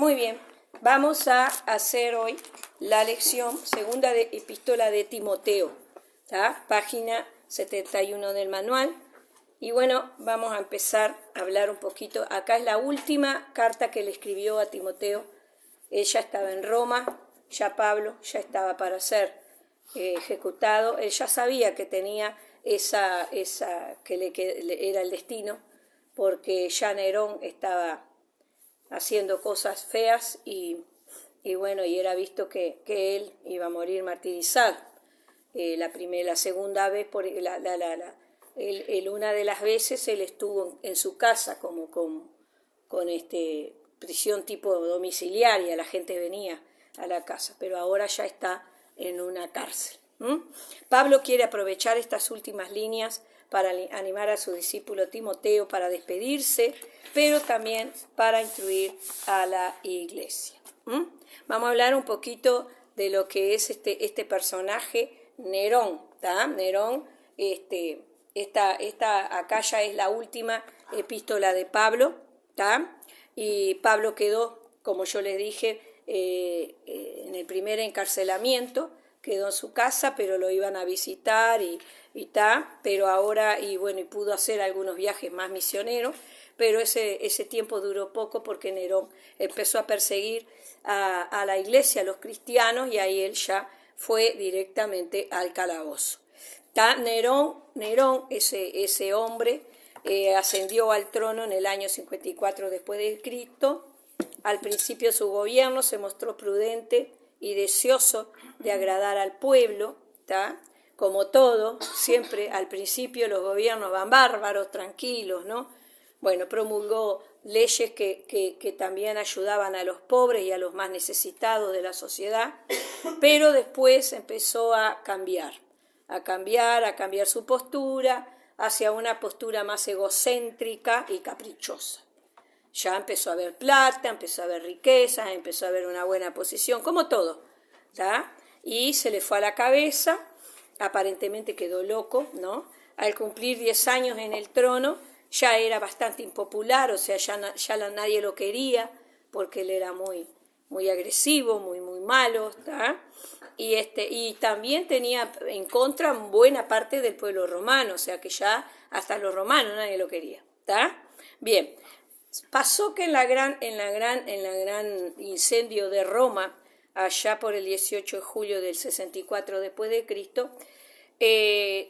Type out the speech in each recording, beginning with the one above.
Muy bien, vamos a hacer hoy la lección segunda de epístola de Timoteo, ¿tá? Página 71 del manual. Y bueno, vamos a empezar a hablar un poquito. Acá es la última carta que le escribió a Timoteo. Ella estaba en Roma, ya Pablo ya estaba para ser ejecutado. Él ya sabía que tenía que era el destino, porque ya Nerón estaba haciendo cosas feas y bueno, y era visto que él iba a morir martirizado. La segunda vez, una de las veces él estuvo en su casa como con prisión tipo domiciliaria, la gente venía a la casa, pero ahora ya está en una cárcel. Pablo quiere aprovechar estas últimas líneas para animar a su discípulo Timoteo para despedirse, pero también para instruir a la iglesia. Vamos a hablar un poquito de lo que es este personaje Nerón, ¿tá? Nerón, acá ya es la última epístola de Pablo, ¿tá? Y Pablo quedó, como yo les dije, en el primer encarcelamiento, quedó en su casa, pero lo iban a visitar y pero ahora, y pudo hacer algunos viajes más misioneros, pero ese tiempo duró poco porque Nerón empezó a perseguir a la iglesia, a los cristianos, y ahí él ya fue directamente al calabozo. Nerón, ese hombre, ascendió al trono en el año 54 después de Cristo. Al principio de su gobierno se mostró prudente y deseoso de agradar al pueblo, ¿tá? Como todo, siempre al principio los gobiernos van bárbaros, tranquilos, ¿no? Bueno, promulgó leyes que también ayudaban a los pobres y a los más necesitados de la sociedad, pero después empezó a cambiar su postura hacia una postura más egocéntrica y caprichosa. Ya empezó a haber plata, empezó a haber riqueza, empezó a haber una buena posición, como todo, ¿tá? Y se le fue a la cabeza, aparentemente quedó loco, ¿no? Al cumplir 10 años en el trono, ya era bastante impopular, o sea, ya nadie lo quería, porque él era muy, muy agresivo, muy, muy malo, ¿tá? Y también tenía en contra buena parte del pueblo romano, o sea que ya hasta los romanos nadie lo quería, ¿tá? Bien. Pasó que en la gran incendio de Roma, allá por el 18 de julio del 64 después de Cristo,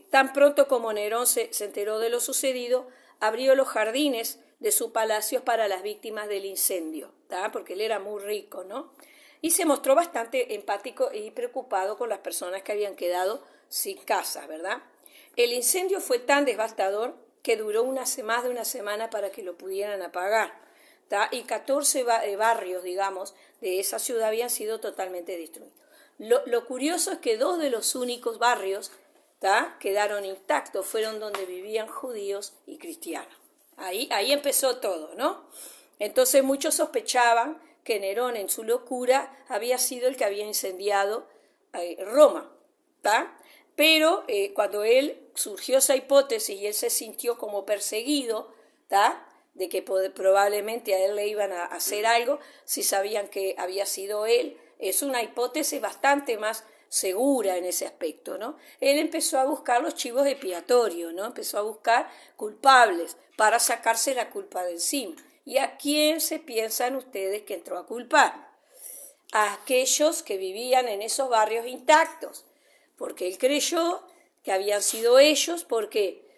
tan pronto como Nerón se enteró de lo sucedido, abrió los jardines de su palacio para las víctimas del incendio, ¿tá? Porque él era muy rico, ¿no? Y se mostró bastante empático y preocupado con las personas que habían quedado sin casa, ¿verdad? El incendio fue tan devastador que duró más de una semana para que lo pudieran apagar, ¿tá? Y 14 barrios, digamos, de esa ciudad habían sido totalmente destruidos. Lo curioso es que 2 de los únicos barrios, ¿tá?, quedaron intactos, fueron donde vivían judíos y cristianos. Ahí empezó todo, ¿no? Entonces muchos sospechaban que Nerón, en su locura, había sido el que había incendiado Roma, ¿tá? Pero cuando surgió esa hipótesis y él se sintió como perseguido, ¿tá?, de que probablemente a él le iban a hacer algo si sabían que había sido él, es una hipótesis bastante más segura en ese aspecto, ¿no? Él empezó a buscar los chivos expiatorios, ¿no? Empezó a buscar culpables para sacarse la culpa de encima. ¿Y a quién se piensan ustedes que entró a culpar? A aquellos que vivían en esos barrios intactos, porque él creyó que habían sido ellos, porque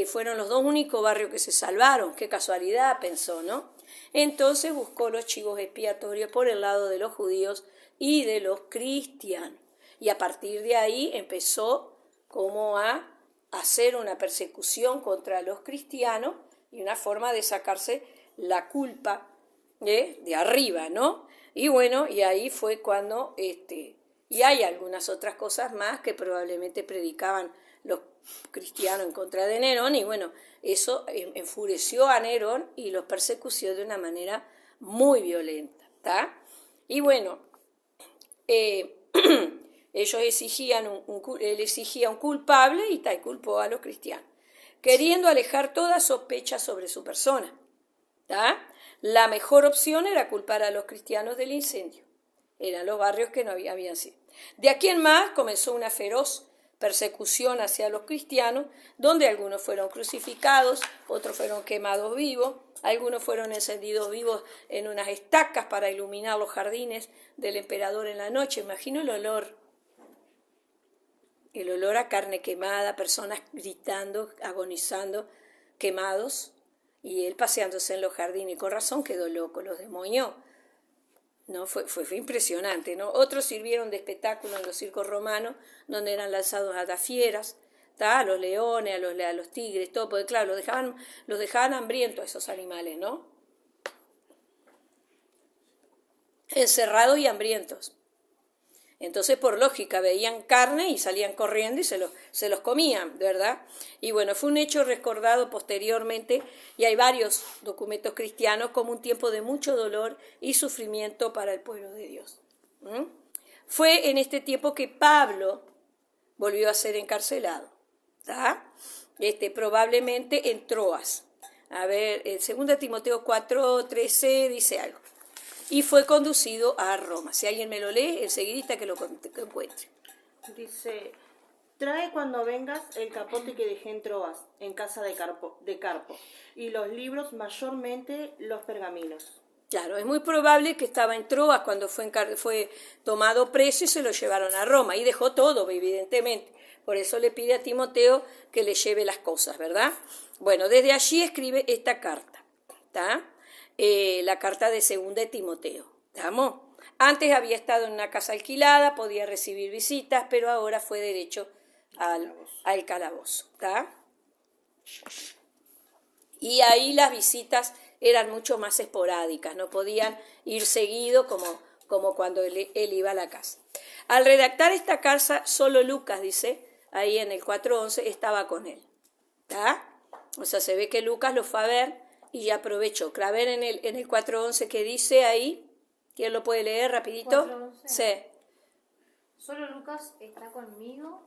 fueron los 2 únicos barrios que se salvaron. Qué casualidad, pensó, ¿no? Entonces buscó los chivos expiatorios por el lado de los judíos y de los cristianos. Y a partir de ahí empezó como a hacer una persecución contra los cristianos y una forma de sacarse la culpa de arriba, ¿no? Y bueno, y ahí fue cuando y hay algunas otras cosas más que probablemente predicaban los cristianos en contra de Nerón, y bueno, eso enfureció a Nerón y los persecució de una manera muy violenta, ¿tá? Y bueno, ellos él exigía un culpable y culpó a los cristianos, queriendo alejar toda sospecha sobre su persona, ¿tá? la mejor opción era culpar a los cristianos del incendio. Eran los barrios que no habían sido. De aquí en más comenzó una feroz persecución hacia los cristianos, donde algunos fueron crucificados, otros fueron quemados vivos, algunos fueron encendidos vivos en unas estacas para iluminar los jardines del emperador en la noche. Imagino el olor a carne quemada, personas gritando, agonizando, quemados, y él paseándose en los jardines, y con razón quedó loco, los demonios. No, fue impresionante, ¿no? Otros sirvieron de espectáculo en los circos romanos, donde eran lanzados a las fieras, a los leones, a los tigres, todo, porque claro, los dejaban hambrientos a esos animales, ¿no? Encerrados y hambrientos. Entonces, por lógica, veían carne y salían corriendo y se los comían, ¿verdad? Y bueno, fue un hecho recordado posteriormente, y hay varios documentos cristianos, como un tiempo de mucho dolor y sufrimiento para el pueblo de Dios. Fue en este tiempo que Pablo volvió a ser encarcelado, ¿tá? Probablemente en Troas. A ver, en 2 Timoteo 4:13 dice algo. Y fue conducido a Roma. Si alguien me lo lee, enseguidita que lo encuentre. Dice, trae cuando vengas el capote que dejé en Troas, en casa de Carpo, y los libros, mayormente los pergaminos. Claro, es muy probable que estaba en Troas cuando fue tomado preso y se lo llevaron a Roma. Y dejó todo, evidentemente. Por eso le pide a Timoteo que le lleve las cosas, ¿verdad? Bueno, desde allí escribe esta carta, ¿está? La carta de 2 Timoteo. ¿Estamos? Antes había estado en una casa alquilada, podía recibir visitas, pero ahora fue derecho al calabozo. ¿Está? Y ahí las visitas eran mucho más esporádicas, no podían ir seguido como cuando él iba a la casa. Al redactar esta carta, solo Lucas, dice, ahí en el 4:11, estaba con él. ¿Está? O sea, se ve que Lucas lo fue a ver y ya aprovechó. A ver en el 4:11 que dice ahí, ¿quién lo puede leer rapidito? 4:11. Sí. Solo Lucas está conmigo.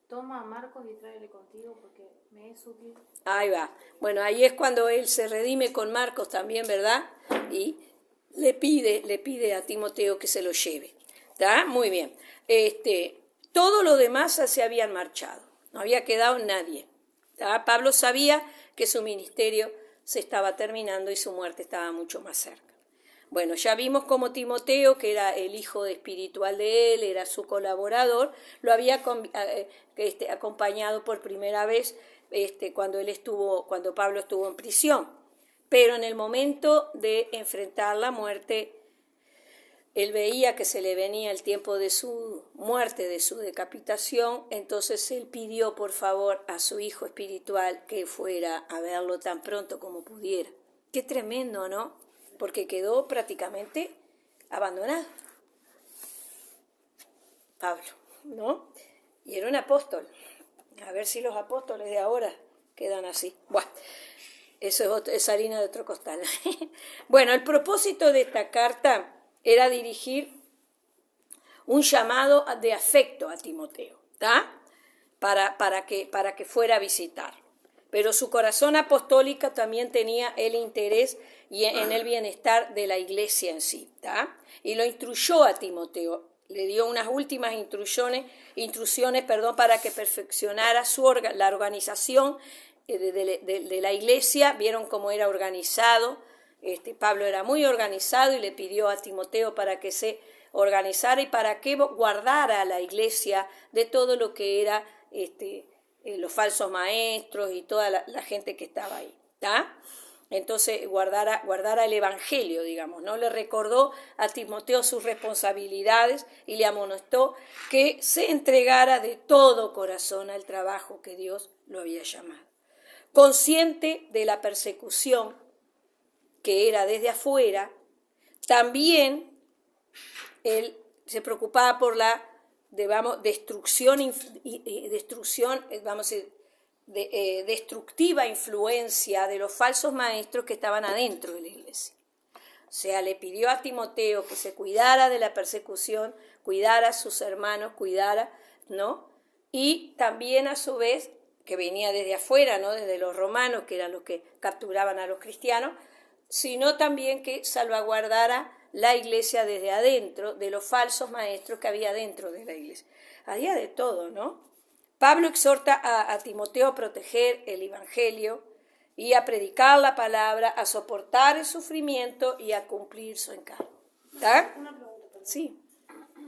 Toma a Marcos y tráele contigo porque me es útil. Ahí va. Bueno, ahí es cuando él se redime con Marcos también, ¿verdad? Y le pide a Timoteo que se lo lleve. ¿Está? Muy bien. Todos los demás se habían marchado. No había quedado nadie. ¿Está? Pablo sabía que su ministerio se estaba terminando y su muerte estaba mucho más cerca. Bueno, ya vimos cómo Timoteo, que era el hijo espiritual de él, era su colaborador, lo había acompañado por primera vez cuando Pablo estuvo en prisión. Pero en el momento de enfrentar la muerte, él veía que se le venía el tiempo de su muerte, de su decapitación, entonces él pidió por favor a su hijo espiritual que fuera a verlo tan pronto como pudiera. Qué tremendo, ¿no? Porque quedó prácticamente abandonado. Pablo, ¿no? Y era un apóstol. A ver si los apóstoles de ahora quedan así. Bueno, eso es harina de otro costal. Bueno, el propósito de esta carta era dirigir un llamado de afecto a Timoteo, ¿tá? Para que fuera a visitar. Pero su corazón apostólico también tenía el interés en el bienestar de la iglesia en sí, ¿tá? Y lo instruyó a Timoteo, le dio unas últimas instrucciones para que perfeccionara la organización de la iglesia. Vieron cómo era organizado. Pablo era muy organizado y le pidió a Timoteo para que se organizara y para que guardara a la iglesia de todo lo que era los falsos maestros y toda la gente que estaba ahí, ¿tá? Entonces guardara el evangelio, digamos, ¿no? Le recordó a Timoteo sus responsabilidades y le amonestó que se entregara de todo corazón al trabajo que Dios lo había llamado. Consciente de la persecución que era desde afuera, también él se preocupaba por la destructiva influencia de los falsos maestros que estaban adentro de la iglesia. O sea, le pidió a Timoteo que se cuidara de la persecución, cuidara a sus hermanos, ¿no? Y también a su vez, que venía desde afuera, ¿no? Desde los romanos, que eran los que capturaban a los cristianos, sino también que salvaguardara la iglesia desde adentro, de los falsos maestros que había dentro de la iglesia. Había de todo, ¿no? Pablo exhorta a Timoteo a proteger el evangelio y a predicar la palabra, a soportar el sufrimiento y a cumplir su encargo. ¿Está? Una pregunta, perdón. Sí.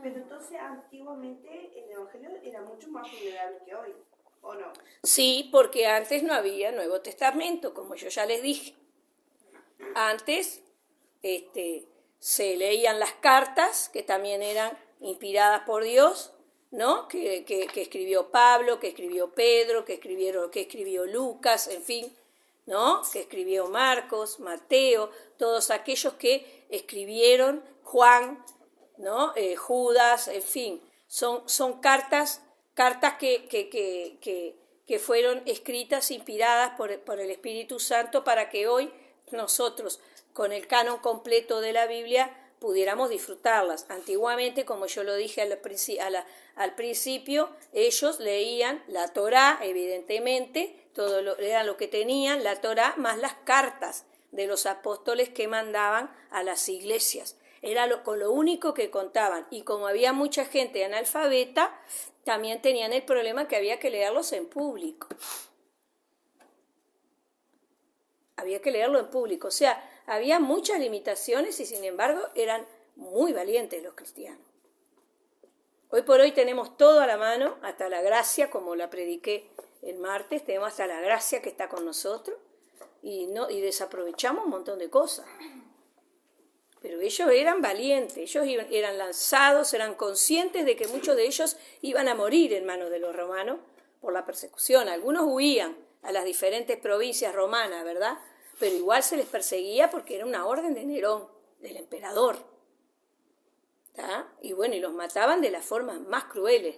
Pero entonces antiguamente el evangelio era mucho más vulnerable que hoy, ¿o no? Sí, porque antes no había Nuevo Testamento, como yo ya les dije. Antes se leían las cartas, que también eran inspiradas por Dios, ¿no? Que escribió Pablo, que escribió Pedro, que escribió Lucas, en fin, ¿no? Que escribió Marcos, Mateo, todos aquellos que escribieron, Juan, ¿no? Judas, en fin, son cartas que fueron escritas, inspiradas por el Espíritu Santo para que hoy nosotros, con el canon completo de la Biblia, pudiéramos disfrutarlas. Antiguamente, como yo lo dije al principio, ellos leían la Torá, evidentemente, era lo que tenían, la Torá, más las cartas de los apóstoles que mandaban a las iglesias. Era con lo único que contaban. Y como había mucha gente analfabeta, también tenían el problema que había que leerlos en público. Había que leerlo en público. O sea, había muchas limitaciones y sin embargo eran muy valientes los cristianos. Hoy por hoy tenemos todo a la mano, hasta la gracia, como la prediqué el martes, tenemos hasta la gracia que está con nosotros y desaprovechamos un montón de cosas. Pero ellos eran valientes, ellos eran lanzados, eran conscientes de que muchos de ellos iban a morir en manos de los romanos por la persecución. Algunos huían a las diferentes provincias romanas, ¿verdad? Pero igual se les perseguía porque era una orden de Nerón, del emperador. ¿Tá? Y bueno, y los mataban de las formas más crueles.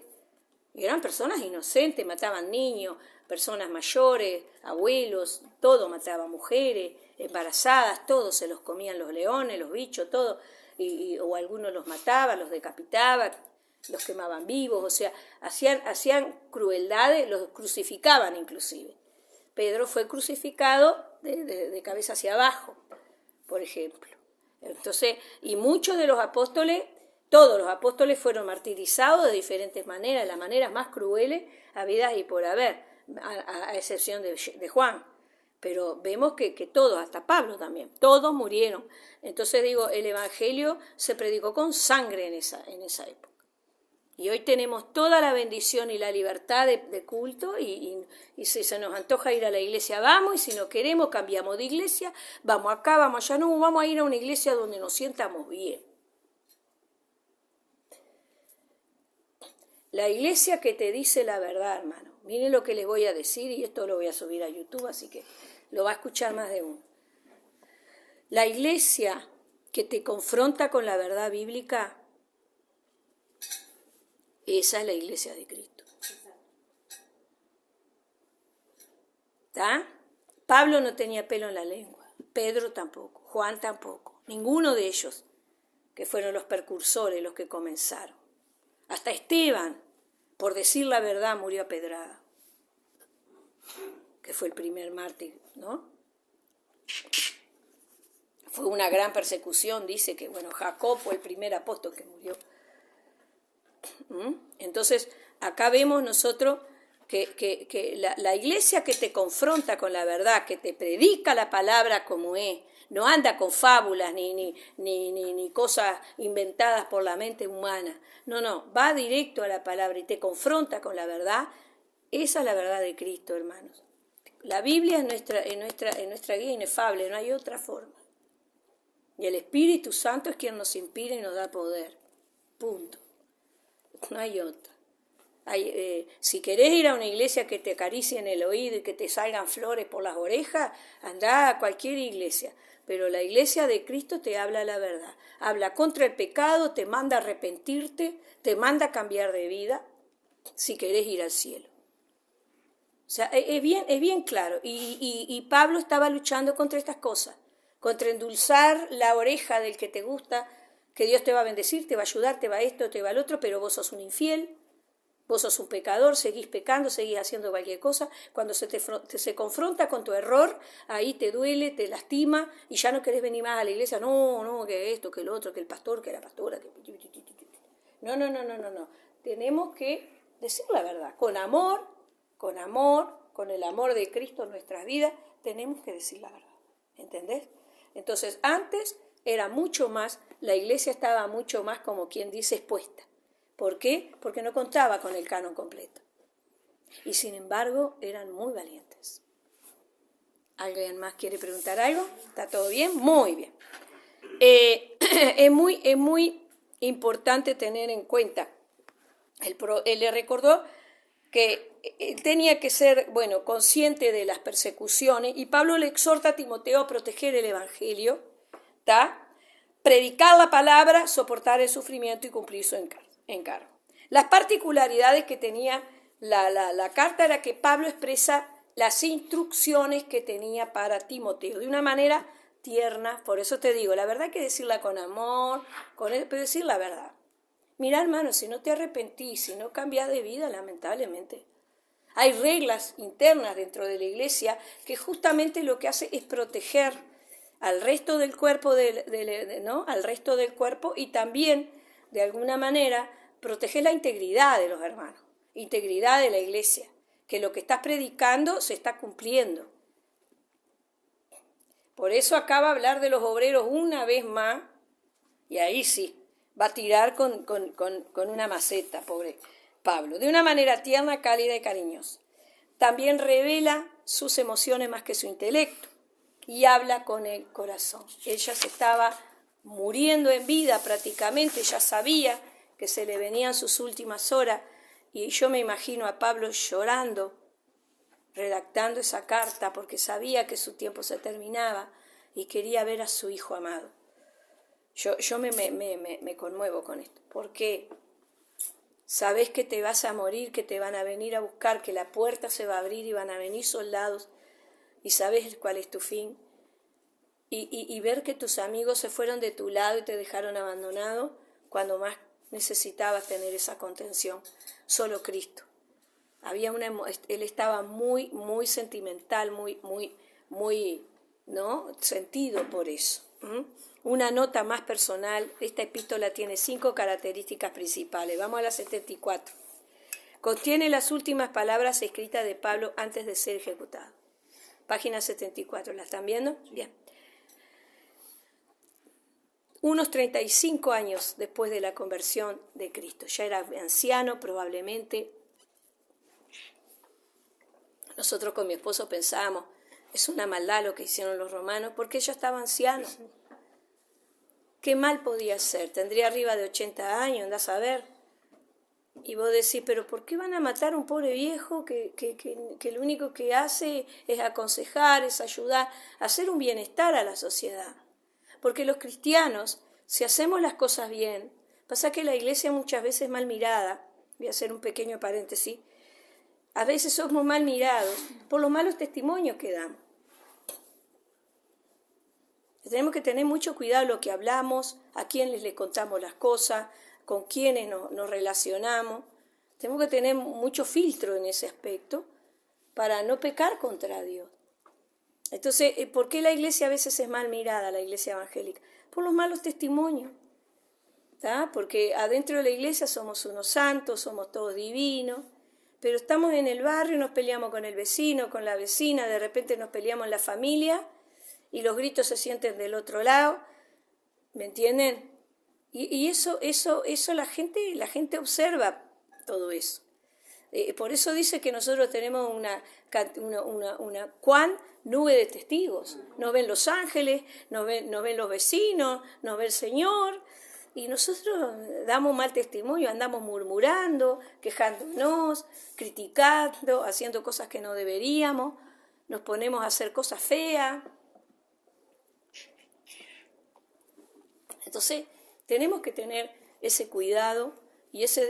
Y eran personas inocentes, mataban niños, personas mayores, abuelos, todo mataban, mujeres, embarazadas, todos se los comían los leones, los bichos, todo. O algunos los mataban, los decapitaban, los quemaban vivos, o sea, hacían crueldades, los crucificaban inclusive. Pedro fue crucificado de cabeza hacia abajo, por ejemplo. Entonces, y muchos de los apóstoles, todos los apóstoles fueron martirizados de diferentes maneras, las maneras más crueles habidas y por haber, a excepción de Juan. Pero vemos que todos, hasta Pablo también, todos murieron. Entonces digo, el evangelio se predicó con sangre en esa época. Y hoy tenemos toda la bendición y la libertad de culto y si se nos antoja ir a la iglesia, vamos, y si no queremos, cambiamos de iglesia, vamos acá, vamos allá, no, vamos a ir a una iglesia donde nos sientamos bien. La iglesia que te dice la verdad, hermano. Miren lo que les voy a decir y esto lo voy a subir a YouTube, así que lo va a escuchar más de uno. La iglesia que te confronta con la verdad bíblica, esa es la iglesia de Cristo. ¿Está? Pablo no tenía pelo en la lengua, Pedro tampoco, Juan tampoco, ninguno de ellos que fueron los precursores, los que comenzaron. Hasta Esteban, por decir la verdad, murió apedrado, que fue el primer mártir, ¿no? Fue una gran persecución, dice que, bueno, Jacob fue el primer apóstol que murió. Entonces, acá vemos nosotros que la iglesia que te confronta con la verdad, que te predica la palabra como es, no anda con fábulas ni cosas inventadas por la mente humana. No, va directo a la palabra y te confronta con la verdad. Esa es la verdad de Cristo, hermanos. La Biblia es nuestra guía inefable, no hay otra forma. Y el Espíritu Santo es quien nos inspira y nos da poder. Punto. No hay otra. Si querés ir a una iglesia que te acaricie en el oído y que te salgan flores por las orejas, andá a cualquier iglesia. Pero la iglesia de Cristo te habla la verdad. Habla contra el pecado, te manda a arrepentirte, te manda a cambiar de vida si querés ir al cielo. O sea, es bien claro. Y Pablo estaba luchando contra estas cosas, contra endulzar la oreja del que te gusta, que Dios te va a bendecir, te va a ayudar, te va esto, te va el otro, pero vos sos un infiel. Vos sos un pecador, seguís pecando, seguís haciendo cualquier cosa. Cuando se confronta con tu error, ahí te duele, te lastima y ya no querés venir más a la iglesia. No, que esto, que el otro, que el pastor, que la pastora. No. Tenemos que decir la verdad. Con amor, con el amor de Cristo en nuestras vidas, tenemos que decir la verdad. ¿Entendés? Entonces, antes era mucho más, la iglesia estaba mucho más, como quien dice, expuesta. ¿Por qué? Porque no contaba con el canon completo. Y sin embargo, eran muy valientes. ¿Alguien más quiere preguntar algo? ¿Está todo bien? Muy bien. Es muy importante tener en cuenta. Él le recordó que él tenía que ser, consciente de las persecuciones, y Pablo le exhorta a Timoteo a proteger el evangelio, ¿tá? Predicar la palabra, soportar el sufrimiento y cumplir su encargo. Las particularidades que tenía la carta era que Pablo expresa las instrucciones que tenía para Timoteo de una manera tierna. Por eso te digo, la verdad hay que decirla con amor, pero decir la verdad. Mira, hermano, si no te arrepentís, si no cambias de vida, lamentablemente. Hay reglas internas dentro de la iglesia que justamente lo que hace es proteger al resto del cuerpo, al resto del cuerpo, y también, de alguna manera, proteger la integridad de los hermanos, integridad de la iglesia, que lo que estás predicando se está cumpliendo. Por eso acaba de hablar de los obreros una vez más, y ahí sí, va a tirar con una maceta, pobre Pablo, de una manera tierna, cálida y cariñosa. También revela sus emociones más que su intelecto y habla con el corazón. Ella se estaba muriendo en vida prácticamente, ya sabía que se le venían sus últimas horas, y yo me imagino a Pablo llorando, redactando esa carta, porque sabía que su tiempo se terminaba y quería ver a su hijo amado. Yo me conmuevo con esto, porque sabés que te vas a morir, que te van a venir a buscar, que la puerta se va a abrir y van a venir soldados, y sabés cuál es tu fin, y ver que tus amigos se fueron de tu lado y te dejaron abandonado cuando más necesitabas tener esa contención. Solo Cristo. Él estaba muy sentimental, muy sentido por eso. Una nota más personal, esta epístola tiene 5 características principales. Vamos a la 74. Contiene las últimas palabras escritas de Pablo antes de ser ejecutado. Página 74, ¿la están viendo? Bien. Unos 35 años después de la conversión de Cristo. Ya era anciano probablemente. Nosotros con mi esposo pensábamos, es una maldad lo que hicieron los romanos, porque ella estaba anciano. ¿Qué mal podía hacer? Tendría arriba de 80 años, andás a ver. Y vos decís, pero ¿por qué van a matar a un pobre viejo que lo único que hace es aconsejar, es ayudar, a hacer un bienestar a la sociedad? Porque los cristianos, si hacemos las cosas bien, pasa que la iglesia muchas veces es mal mirada. Voy a hacer un pequeño paréntesis. A veces somos mal mirados por los malos testimonios que damos. Tenemos que tener mucho cuidado lo que hablamos, a quiénes le contamos las cosas, con quiénes nos relacionamos. Tenemos que tener mucho filtro en ese aspecto para no pecar contra Dios. Entonces, ¿por qué la iglesia a veces es mal mirada, la iglesia evangélica? Por los malos testimonios. ¿Tá? Porque adentro de la iglesia somos unos santos, somos todos divinos, pero estamos en el barrio y nos peleamos con el vecino, con la vecina, de repente nos peleamos en la familia y los gritos se sienten del otro lado, ¿me entienden? Y eso la gente observa todo eso. Por eso dice que nosotros tenemos una nube de testigos. Nos ven los ángeles, nos ven los vecinos, nos ve el Señor, y nosotros damos mal testimonio, andamos murmurando, quejándonos, criticando, haciendo cosas que no deberíamos, nos ponemos a hacer cosas feas. Entonces, tenemos que tener ese cuidado y eso.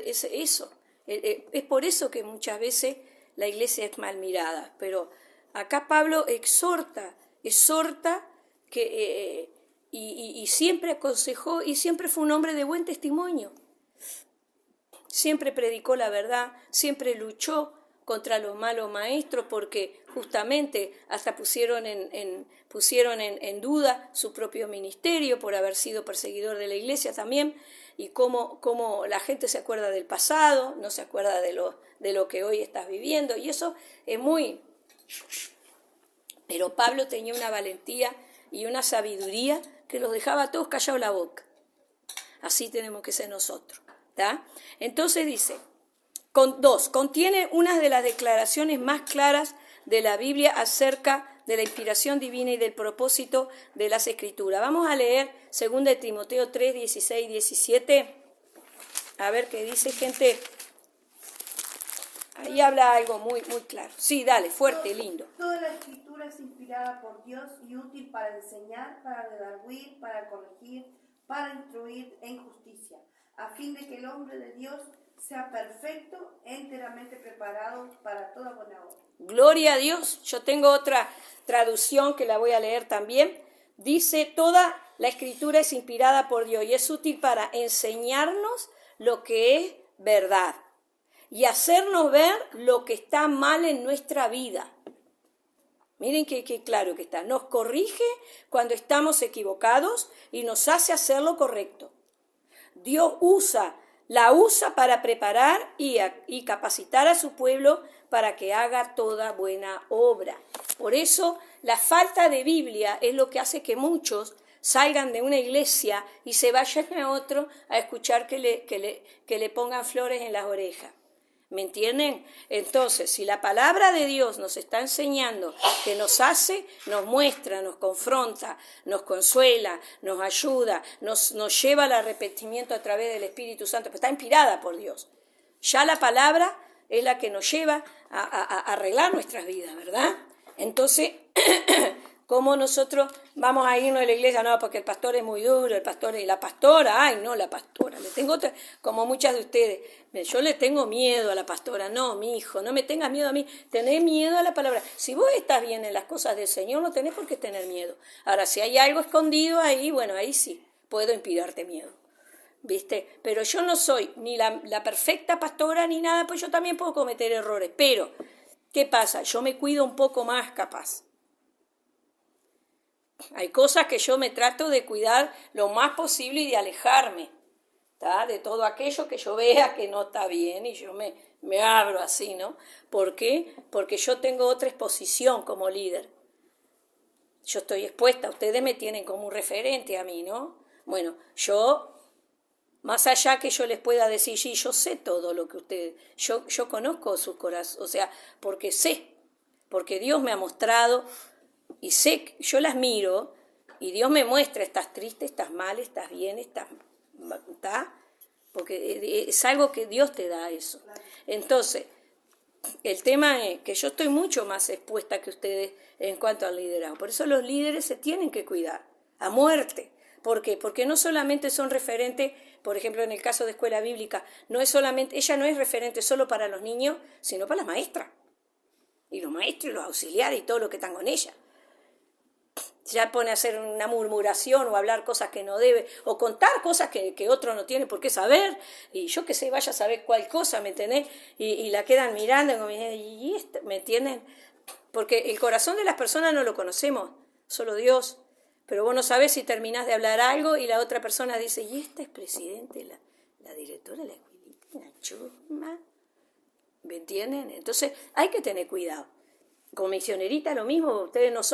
Es por eso que muchas veces la iglesia es mal mirada. Pero acá Pablo exhorta que, y siempre aconsejó y siempre fue un hombre de buen testimonio. siempre predicó la verdad, siempre luchó contra los malos maestros, porque justamente hasta pusieron en duda su propio ministerio por haber sido perseguidor de la iglesia también, y cómo la gente se acuerda del pasado, no se acuerda de lo que hoy estás viviendo, y eso es muy... Pero Pablo tenía una valentía y una sabiduría que los dejaba a todos callados la boca. Así tenemos que ser nosotros, ¿tá? Entonces dice, contiene una de las declaraciones más claras de la Biblia acerca de la inspiración divina y del propósito de las Escrituras. Vamos a leer 2 Timoteo 3, 16 y 17. A ver qué dice, gente. Ahí habla algo muy, muy claro. Sí, dale, fuerte, lindo. Toda la Escritura es inspirada por Dios y útil para enseñar, para redarguir, para corregir, para instruir en justicia, a fin de que el hombre de Dios sea perfecto, enteramente preparado para toda buena obra. Gloria a Dios. Yo tengo otra traducción que la voy a leer también. Dice, toda la Escritura es inspirada por Dios y es útil para enseñarnos lo que es verdad y hacernos ver lo que está mal en nuestra vida. Miren qué claro que está. Nos corrige cuando estamos equivocados y nos hace hacer lo correcto. Dios la usa para preparar y capacitar a su pueblo para que haga toda buena obra. Por eso la falta de Biblia es lo que hace que muchos salgan de una iglesia y se vayan a otro a escuchar que le pongan flores en las orejas. ¿Me entienden? Entonces, si la palabra de Dios nos está enseñando, que nos hace, nos muestra, nos confronta, nos consuela, nos ayuda, nos lleva al arrepentimiento a través del Espíritu Santo, pues está inspirada por Dios. Ya la palabra es la que nos lleva a arreglar nuestras vidas, ¿verdad? Entonces, ¿cómo nosotros vamos a irnos de la iglesia? No, porque el pastor es muy duro, el pastor y la pastora, ay, no, la pastora. Le tengo otra, como muchas de ustedes, yo le tengo miedo a la pastora. No, mi hijo, no me tengas miedo a mí, tenés miedo a la palabra. Si vos estás bien en las cosas del Señor, no tenés por qué tener miedo. Ahora, si hay algo escondido ahí, bueno, ahí sí, puedo inspirarte miedo. ¿Viste? Pero yo no soy ni la perfecta pastora ni nada, pues yo también puedo cometer errores. Pero, ¿qué pasa? Yo me cuido un poco más capaz. Hay cosas que yo me trato de cuidar lo más posible y de alejarme, ¿tá? De todo aquello que yo vea que no está bien y yo me abro así, ¿no? ¿Por qué? Porque yo tengo otra exposición como líder. Yo estoy expuesta, ustedes me tienen como un referente a mí, ¿no? Bueno, yo, más allá que yo les pueda decir, sí, yo sé todo lo que ustedes, yo conozco su corazón, o sea, porque sé, porque Dios me ha mostrado. Y sé, yo las miro y Dios me muestra, estás triste, estás mal, estás bien, ¿está? Porque es algo que Dios te da eso. Entonces, el tema es que yo estoy mucho más expuesta que ustedes en cuanto al liderazgo. Por eso los líderes se tienen que cuidar, a muerte. ¿Por qué? Porque no solamente son referentes, por ejemplo, en el caso de escuela bíblica, ella no es referente solo para los niños, sino para las maestras. Y los maestros y los auxiliares y todo lo que están con ella. Ya pone a hacer una murmuración o hablar cosas que no debe, o contar cosas que otro no tiene por qué saber, y yo que sé, vaya a saber cuál cosa, ¿me entendés? Y la quedan mirando, ¿me entienden? Porque el corazón de las personas no lo conocemos, solo Dios. Pero vos no sabés si terminás de hablar algo y la otra persona dice, y esta es presidente, la directora de la escuelita, una chusma. ¿Me entienden? Entonces hay que tener cuidado. Como misionerita lo mismo, ustedes no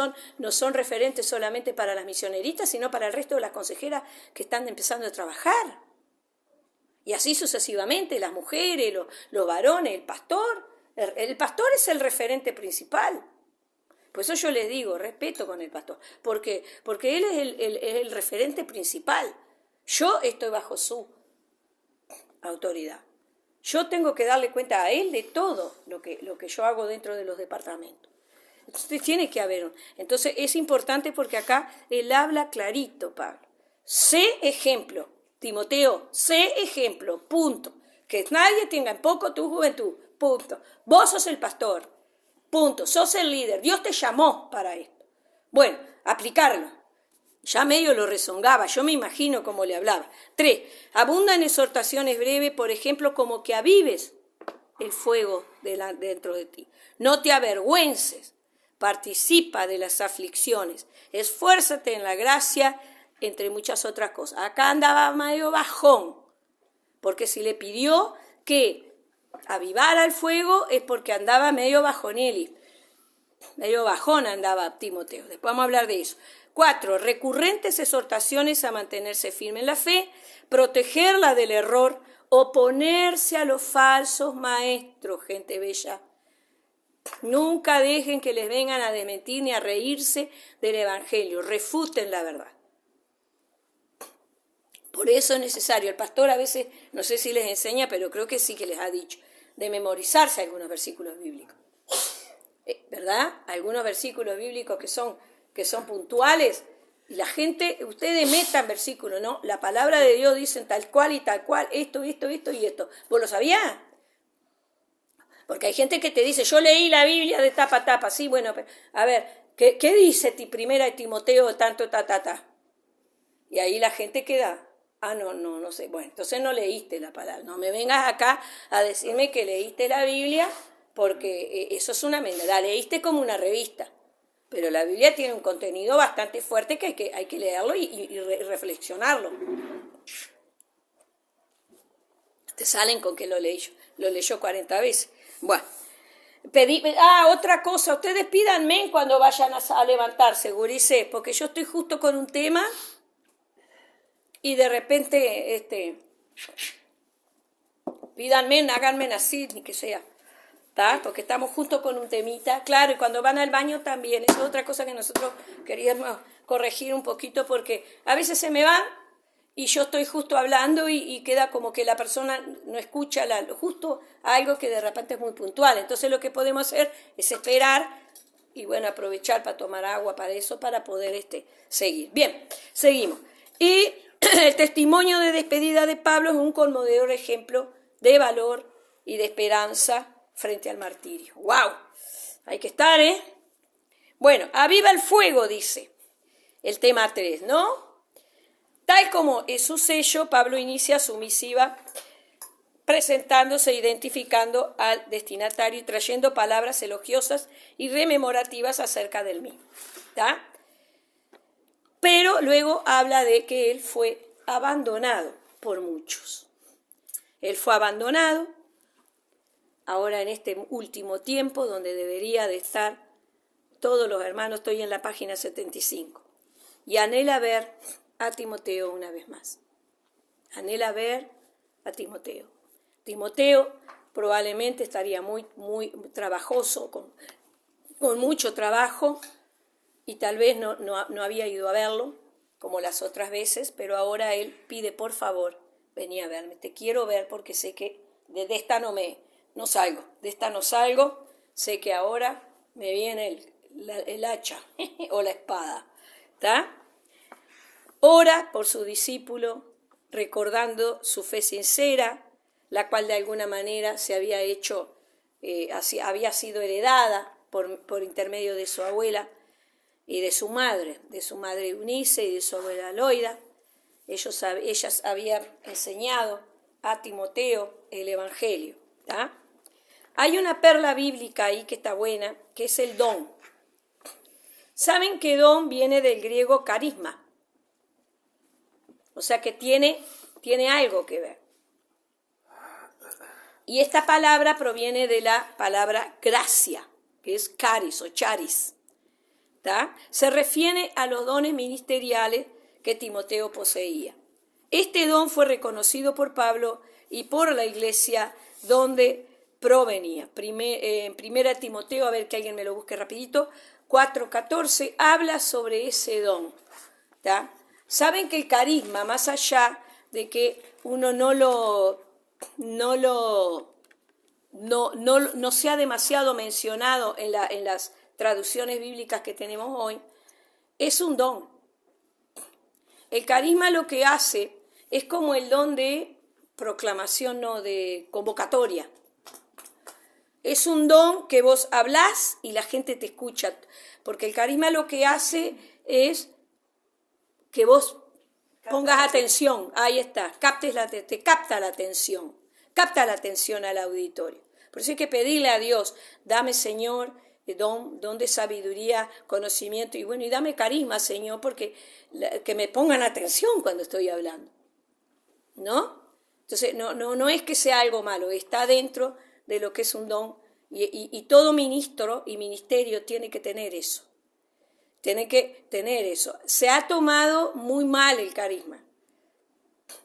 son referentes solamente para las misioneritas, sino para el resto de las consejeras que están empezando a trabajar. Y así sucesivamente, las mujeres, los varones, el pastor. El pastor es el referente principal. Por eso yo les digo, respeto con el pastor, porque él es el referente principal. Yo estoy bajo su autoridad. Yo tengo que darle cuenta a él de todo lo que yo hago dentro de los departamentos. Entonces tiene que haber. Entonces es importante porque acá él habla clarito, Pablo. Sé ejemplo, Timoteo, sé ejemplo, punto. Que nadie tenga en poco tu juventud, punto. Vos sos el pastor, punto. Sos el líder. Dios te llamó para esto. Bueno, aplicarlo. Ya medio lo rezongaba, yo me imagino cómo le hablaba. 3. Abundan exhortaciones breves, por ejemplo, como que avives el fuego dentro de ti. No te avergüences, participa de las aflicciones, esfuérzate en la gracia, entre muchas otras cosas. Acá andaba medio bajón, porque si le pidió que avivara el fuego es porque andaba medio bajoneli, medio bajón andaba Timoteo. Después vamos a hablar de eso. 4. Recurrentes exhortaciones a mantenerse firme en la fe, protegerla del error, oponerse a los falsos maestros, gente bella. Nunca dejen que les vengan a desmentir ni a reírse del evangelio. Refuten la verdad. Por eso es necesario. El pastor a veces, no sé si les enseña, pero creo que sí que les ha dicho, de memorizarse algunos versículos bíblicos. ¿Verdad? Algunos versículos bíblicos que son puntuales. Y la gente, ustedes metan versículos, ¿no? La palabra de Dios dice tal cual y tal cual, esto y esto. ¿Vos lo sabías? Porque hay gente que te dice, yo leí la Biblia de tapa a tapa. Sí, bueno, pero, a ver, ¿qué dice primera de Timoteo tanto, Y ahí la gente queda, no sé. Bueno, entonces no leíste la palabra. No me vengas acá a decirme que leíste la Biblia, porque eso es una mentira. La leíste como una revista. Pero la Biblia tiene un contenido bastante fuerte que hay que leerlo y reflexionarlo. Te salen con que lo leyó 40 veces. Bueno, otra cosa, ustedes pídanme cuando vayan a levantarse, gurises, porque yo estoy justo con un tema y de repente, pídanme, háganme así, ni que sea. ¿Tá? Porque estamos justo con un temita, claro, y cuando van al baño también, es otra cosa que nosotros queríamos corregir un poquito, porque a veces se me va y yo estoy justo hablando y queda como que la persona no escucha justo algo que de repente es muy puntual. Entonces lo que podemos hacer es esperar y bueno, aprovechar para tomar agua para eso, para poder seguir. Bien, seguimos. Y el testimonio de despedida de Pablo es un conmovedor ejemplo de valor y de esperanza frente al martirio. ¡Wow! Hay que estar, ¿eh? Bueno, aviva el fuego, dice el tema 3, ¿no? Tal como es su sello, Pablo inicia su misiva presentándose, identificando al destinatario y trayendo palabras elogiosas y rememorativas acerca del mismo. ¿Tá? Pero luego habla de que él fue abandonado por muchos. Él fue abandonado ahora en este último tiempo, donde debería de estar todos los hermanos. Estoy en la página 75. Y anhela ver a Timoteo una vez más. Anhela ver a Timoteo. Timoteo probablemente estaría muy trabajoso, con mucho trabajo, y tal vez no había ido a verlo, como las otras veces, pero ahora él pide, por favor, vení a verme. Te quiero ver porque sé que de esta no salgo, sé que ahora me viene el hacha o la espada. ¿Está? Ora por su discípulo, recordando su fe sincera, la cual de alguna manera se había hecho, había sido heredada por intermedio de su abuela y de su madre Eunice y de su abuela Loida. Ellas habían enseñado a Timoteo el Evangelio. ¿Tá? Hay una perla bíblica ahí que está buena, que es el don. ¿Saben que don viene del griego carisma? O sea que tiene algo que ver. Y esta palabra proviene de la palabra gracia, que es caris o charis. ¿Tá? Se refiere a los dones ministeriales que Timoteo poseía. Este don fue reconocido por Pablo y por la iglesia donde provenía. En 1 Timoteo, a ver que alguien me lo busque rapidito, 4:14, habla sobre ese don. ¿Tá? Saben que el carisma, más allá de que uno no sea demasiado mencionado en las traducciones bíblicas que tenemos hoy, es un don. El carisma lo que hace es como el don de proclamación, no de convocatoria. Es un don que vos hablás y la gente te escucha, porque el carisma lo que hace es que vos pongas atención, ahí está, te capta la atención al auditorio. Por eso hay que pedirle a Dios, dame Señor, don de sabiduría, conocimiento, y bueno, y dame carisma, Señor, porque que me pongan atención cuando estoy hablando, ¿no? Entonces, no es que sea algo malo, está dentro de lo que es un don, y todo ministro y ministerio tiene que tener eso. Tiene que tener eso. Se ha tomado muy mal el carisma,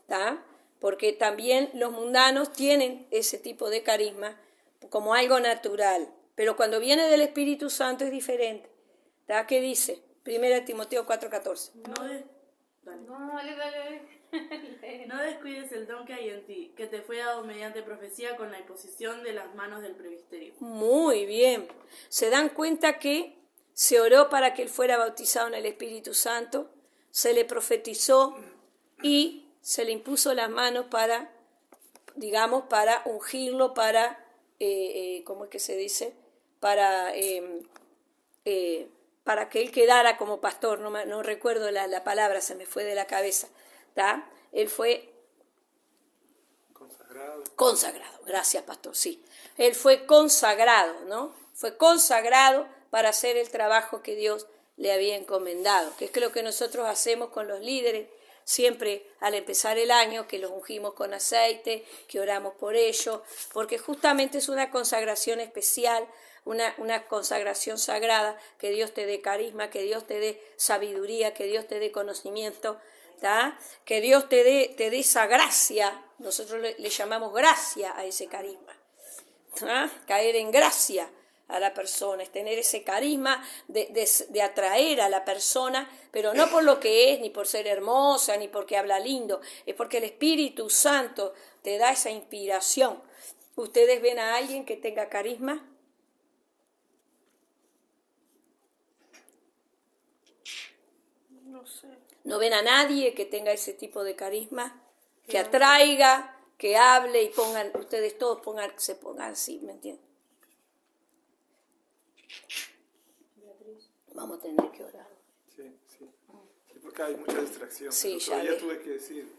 ¿tá? Porque también los mundanos tienen ese tipo de carisma como algo natural. Pero cuando viene del Espíritu Santo es diferente. ¿Tá? ¿Qué dice? 1 Timoteo 4:14. No descuides el don que hay en ti, que te fue dado mediante profecía con la imposición de las manos del presbiterio. Muy bien. Se dan cuenta que se oró para que él fuera bautizado en el Espíritu Santo, se le profetizó y se le impuso las manos para, digamos, para ungirlo, para, ¿cómo es que se dice? Para que él quedara como pastor, no recuerdo la palabra, se me fue de la cabeza, ¿tá? Él fue consagrado, gracias pastor, sí. Él fue consagrado, ¿no? Fue consagrado para hacer el trabajo que Dios le había encomendado, que es lo que nosotros hacemos con los líderes, siempre al empezar el año, que los ungimos con aceite, que oramos por ellos, porque justamente es una consagración especial, una consagración sagrada, que Dios te dé carisma, que Dios te dé sabiduría, que Dios te dé conocimiento, ¿tá? Que Dios te dé esa gracia, nosotros le llamamos gracia a ese carisma, ¿tá? Caer en gracia a la persona, es tener ese carisma de atraer a la persona, pero no por lo que es, ni por ser hermosa, ni porque habla lindo, es porque el Espíritu Santo te da esa inspiración. ¿Ustedes ven a alguien que tenga carisma? No sé. ¿No ven a nadie que tenga ese tipo de carisma? Que atraiga, que hable y ustedes todos se pongan así, ¿me entienden? Vamos a tener que orar. Sí, porque hay mucha distracción. Sí, Pero ya tuve que decir.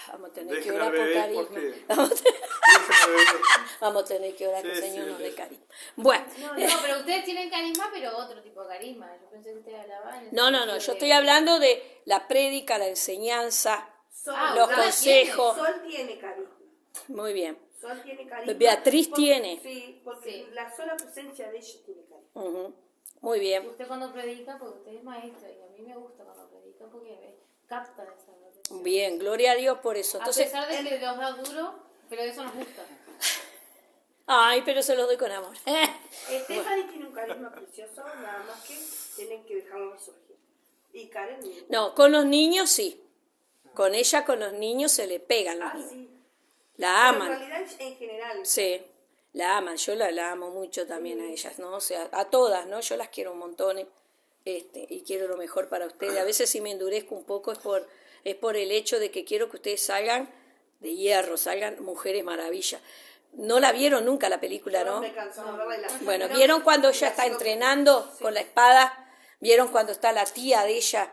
Vamos a tener que Dejen orar al por bebé carisma. porque- Vamos a tener que orar que el Sí, Señor sí, nos dé sí. carisma. Bueno, No, pero ustedes tienen carisma, pero otro tipo de carisma. Yo pensé que ustedes hablaban. no, yo estoy hablando de la prédica, la enseñanza, los cada consejos. Sol tiene carisma. Muy bien. Sol tiene carisma. Beatriz porque- tiene. Sí, porque Sí. la sola presencia de ella tiene carisma. Ujú. Muy bien. Usted cuando predica, porque usted es maestra, y a mí me gusta cuando predica porque me capta esa atención. Bien, gloria a Dios por eso. A Entonces, pesar de que los da duro, pero eso nos gusta. ay, pero se los doy con amor. Stephanie tiene un carisma precioso, nada más que tienen que dejarlo resurgir. Y Karen No, con los niños sí. Con ella, con los niños se le pegan los niños. sí. La Pero aman. en realidad, en general. Sí, la aman, yo la amo mucho también a ellas, ¿no? O sea, a todas, ¿no? Yo las quiero un montón, y quiero lo mejor para ustedes. A veces si me endurezco un poco es por el hecho de que quiero que ustedes salgan de hierro, salgan mujeres maravillas. No la vieron nunca la película, ¿no? Me cansaba de verla y la- Bueno, pero- ¿vieron cuando ella está entrenando con la espada? ¿Vieron cuando está la tía de ella?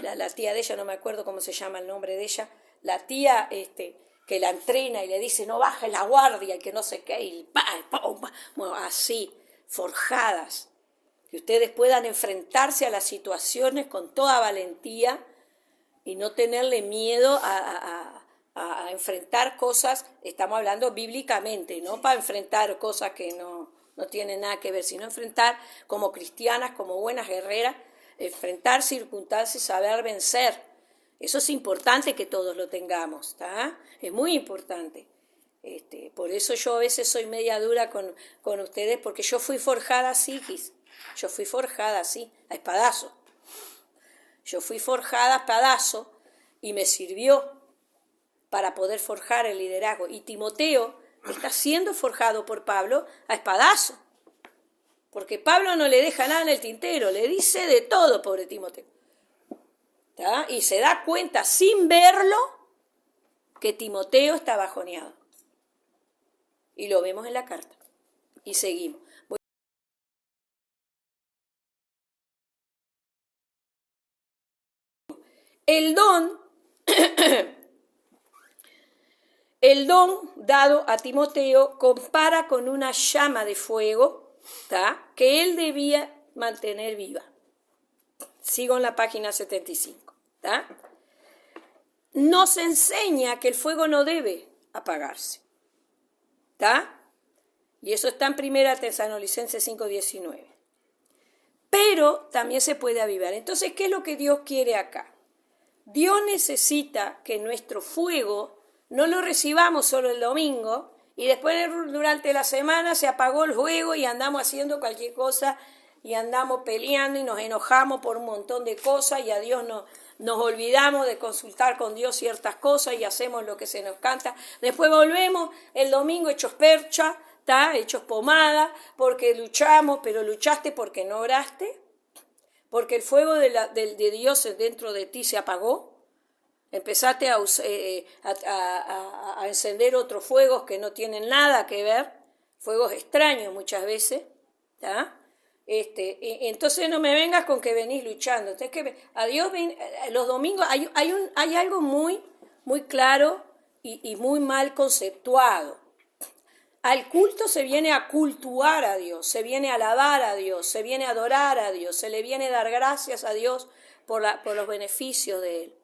La tía de ella, no me acuerdo cómo se llama el nombre de ella, la tía que la entrena y le dice no bajes la guardia y que no sé qué, y bueno, así, forjadas, que ustedes puedan enfrentarse a las situaciones con toda valentía y no tenerle miedo a enfrentar cosas, estamos hablando bíblicamente, no para enfrentar cosas que no tienen nada que ver, sino enfrentar como cristianas, como buenas guerreras, enfrentar circunstancias y saber vencer. Eso es importante que todos lo tengamos, ¿está? Es muy importante. Por eso yo a veces soy media dura con ustedes, porque yo fui forjada así, yo fui forjada así, a espadazo. Yo fui forjada a espadazo y me sirvió para poder forjar el liderazgo. Y Timoteo está siendo forjado por Pablo a espadazo. Porque Pablo no le deja nada en el tintero, le dice de todo, pobre Timoteo. ¿Tá? Y se da cuenta sin verlo que Timoteo está bajoneado. Y lo vemos en la carta. Y seguimos. El don, el don dado a Timoteo compara con una llama de fuego, ¿tá?, que él debía mantener viva. Sigo en la página 75. ¿Tá? Nos enseña que el fuego no debe apagarse. ¿Tá? Y eso está en 1 Tesalonicenses 5:19. Pero también se puede avivar. Entonces, ¿qué es lo que Dios quiere acá? Dios necesita que nuestro fuego no lo recibamos solo el domingo y después durante la semana se apagó el fuego y andamos haciendo cualquier cosa y andamos peleando y nos enojamos por un montón de cosas y a Dios nos olvidamos de consultar con Dios ciertas cosas y hacemos lo que se nos canta. Después volvemos el domingo hechos percha, ¿tá?, hechos pomada, porque luchamos, pero luchaste porque no oraste, porque el fuego de Dios dentro de ti se apagó. Empezaste a encender otros fuegos que no tienen nada que ver, fuegos extraños muchas veces, ¿tá? Entonces no me vengas con que venís luchando. Entonces, que a Dios los domingos hay algo muy, muy claro y muy mal conceptuado. Al culto se viene a cultuar a Dios, se viene a alabar a Dios, se viene a adorar a Dios, se le viene a dar gracias a Dios por los beneficios de Él.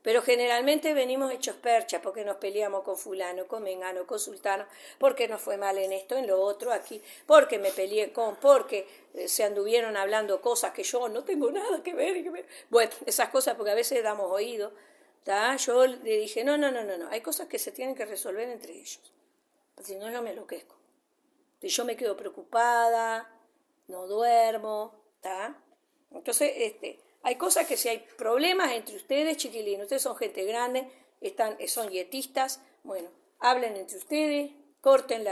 Pero generalmente venimos hechos percha porque nos peleamos con fulano, con mengano, con sultano, porque nos fue mal en esto, en lo otro, aquí, porque me peleé porque se anduvieron hablando cosas que yo no tengo nada que ver. Bueno, esas cosas porque a veces damos oído. ¿Tá? Yo le dije, no, hay cosas que se tienen que resolver entre ellos. Si no, yo me enloquezco. Si yo me quedo preocupada, no duermo, ¿tá? Entonces, hay cosas que si hay problemas entre ustedes, chiquilines, ustedes son gente grande, son yetistas, bueno, hablen entre ustedes, corten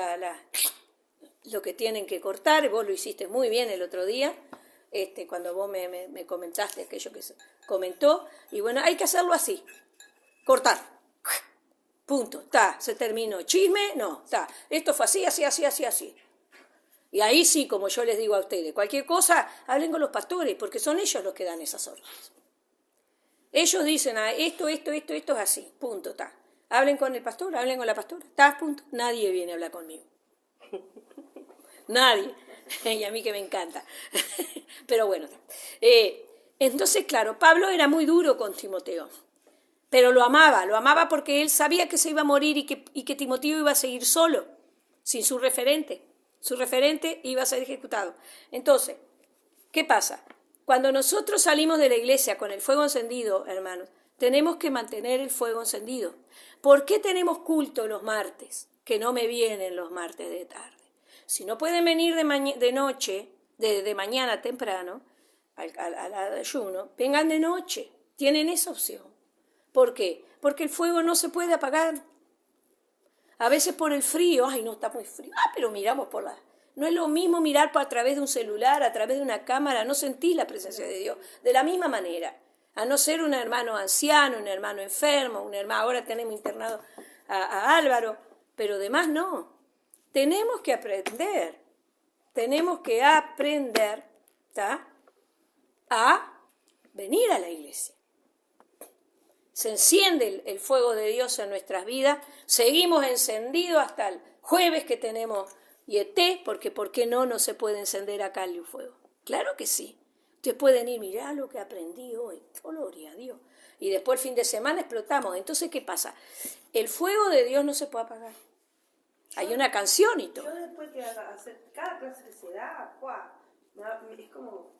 lo que tienen que cortar. Vos lo hiciste muy bien el otro día, cuando vos me comentaste aquello que se comentó, y bueno, hay que hacerlo así, cortar, punto, se terminó. Chisme, no, esto fue así. Y ahí sí, como yo les digo a ustedes, cualquier cosa, hablen con los pastores, porque son ellos los que dan esas órdenes. Ellos dicen, esto es así, punto, Hablen con el pastor, hablen con la pastora, punto. Nadie viene a hablar conmigo. Nadie. Y a mí que me encanta. Pero bueno. Entonces, claro, Pablo era muy duro con Timoteo, pero lo amaba porque él sabía que se iba a morir y que Timoteo iba a seguir solo, sin su referente. Su referente iba a ser ejecutado. Entonces, ¿qué pasa? Cuando nosotros salimos de la iglesia con el fuego encendido, hermanos, tenemos que mantener el fuego encendido. ¿Por qué tenemos culto los martes? Que no me vienen los martes de tarde. Si no pueden venir de noche, de mañana temprano, al ayuno, vengan de noche. Tienen esa opción. ¿Por qué? Porque el fuego no se puede apagar. A veces por el frío, no está muy frío, pero miramos No es lo mismo mirar a través de un celular, a través de una cámara, no sentís la presencia de Dios. De la misma manera, a no ser un hermano anciano, un hermano enfermo, ahora tenemos internado a Álvaro, pero demás no. Tenemos que aprender, a venir a la iglesia. Se enciende el fuego de Dios en nuestras vidas, seguimos encendidos hasta el jueves que tenemos YT, porque ¿por qué no se puede encender acá el fuego? Claro que sí. Ustedes pueden ir, mirá lo que aprendí hoy, gloria a Dios. Y después el fin de semana explotamos. Entonces, ¿qué pasa? El fuego de Dios no se puede apagar. Hay una canción y todo. Yo después que hacer cada clase que se da, es como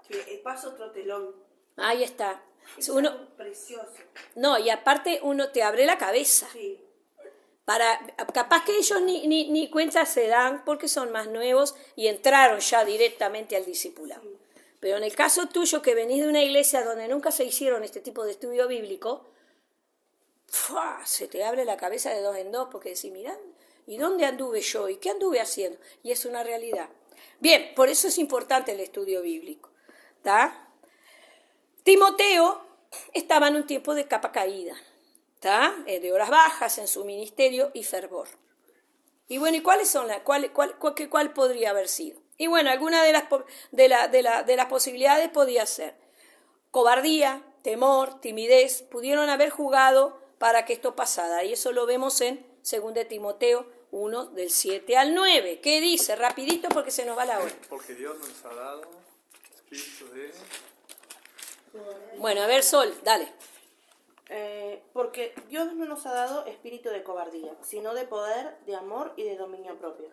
que paso otro telón. Ahí está. Es algo precioso. No, y aparte uno te abre la cabeza. Sí. Capaz que ellos ni cuenta se dan porque son más nuevos y entraron ya directamente al discipulado. Sí. Pero en el caso tuyo, que venís de una iglesia donde nunca se hicieron este tipo de estudio bíblico, se te abre la cabeza de dos en dos porque decís, mirá, ¿y dónde anduve yo? ¿Y qué anduve haciendo? Y es una realidad. Bien, por eso es importante el estudio bíblico. ¿Está? Timoteo estaba en un tiempo de capa caída, de horas bajas en su ministerio y fervor. Y bueno, ¿y cuáles son cuál podría haber sido? Y bueno, alguna de las posibilidades podía ser cobardía, temor, timidez, pudieron haber jugado para que esto pasara. Y eso lo vemos en 2 Timoteo 1, del 7 al 9. ¿Qué dice? Rapidito porque se nos va la hora. Porque Dios nos ha dado espíritu de... Bueno, a ver, Sol, dale. Porque Dios no nos ha dado espíritu de cobardía, sino de poder, de amor y de dominio propio.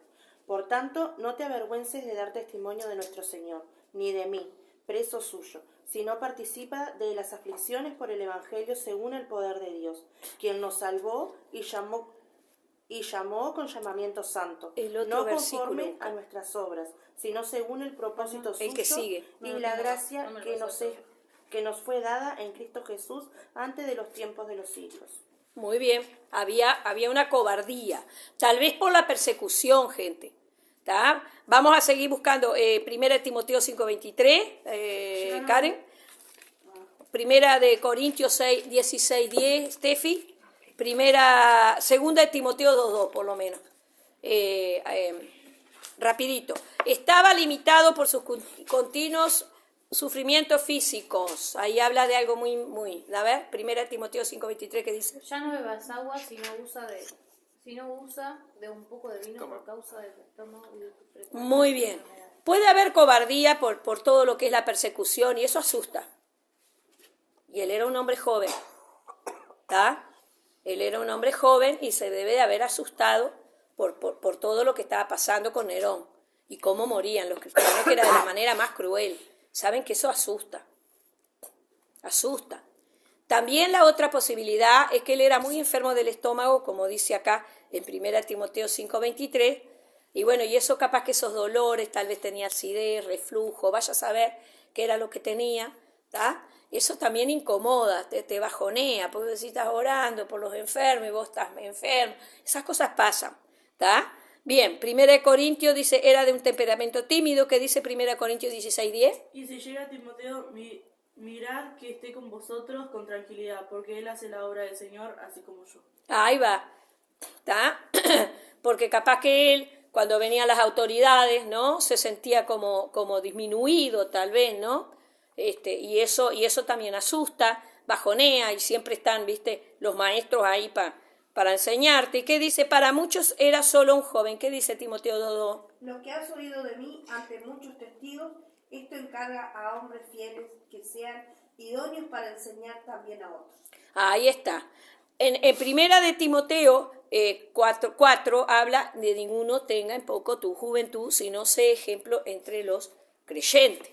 Por tanto, no te avergüences de dar testimonio de nuestro Señor, ni de mí, preso suyo, sino participa de las aflicciones por el Evangelio según el poder de Dios, quien nos salvó y llamó con llamamiento santo, El otro no versículo, conforme Luca. a nuestras obras, sino según el propósito El que suyo sigue. y No, la no, gracia no me lo que vas a que nos fue dada en Cristo Jesús antes de los tiempos de los siglos. Muy bien, había una cobardía, tal vez por la persecución, gente. ¿Tá? Vamos a seguir buscando 1 Timoteo 5:23, Karen. 1 de Corintios 6, 16:10, Steffi. 2 Timoteo 2:2, por lo menos. Rapidito. Estaba limitado por sus continuos sufrimientos físicos. Ahí habla de algo muy. A ver, 1 Timoteo 5:23, ¿qué dice? Ya no bebas agua si no usa de un poco de vino por causa del estómago y de tu frecuentes Muy bien. enfermedades. Puede haber cobardía por todo lo que es la persecución y eso asusta. Y él era un hombre joven. ¿Está? Él era un hombre joven y se debe de haber asustado por todo lo que estaba pasando con Nerón y cómo morían los cristianos, que era de la manera más cruel. Saben que eso asusta. Asusta. También la otra posibilidad es que él era muy enfermo del estómago, como dice acá en 1 Timoteo 5:23, y bueno, y eso capaz que esos dolores, tal vez tenía acidez, reflujo, vaya a saber qué era lo que tenía, ¿tá? Eso también incomoda, te bajonea, porque si estás orando por los enfermos y vos estás enfermo, esas cosas pasan, ¿tá? Bien, 1 Corintios dice, era de un temperamento tímido, que dice 1 Corintios 16:10. Y si llega Timoteo, mirad que esté con vosotros con tranquilidad, porque él hace la obra del Señor, así como yo. Ahí va, ¿está? Porque capaz que él, cuando venían las autoridades, ¿no? Se sentía como disminuido, tal vez, ¿no? Y eso también asusta, bajonea, y siempre están, ¿viste? Los maestros ahí para enseñarte. ¿Y qué dice? Para muchos era solo un joven. ¿Qué dice Timoteo 2:2? Lo que has oído de mí ante muchos testigos, esto encarga a hombres fieles que sean idóneos para enseñar también a otros. Ahí está. En primera de Timoteo 4 habla de ninguno tenga en poco tu juventud, sino sé ejemplo entre los creyentes.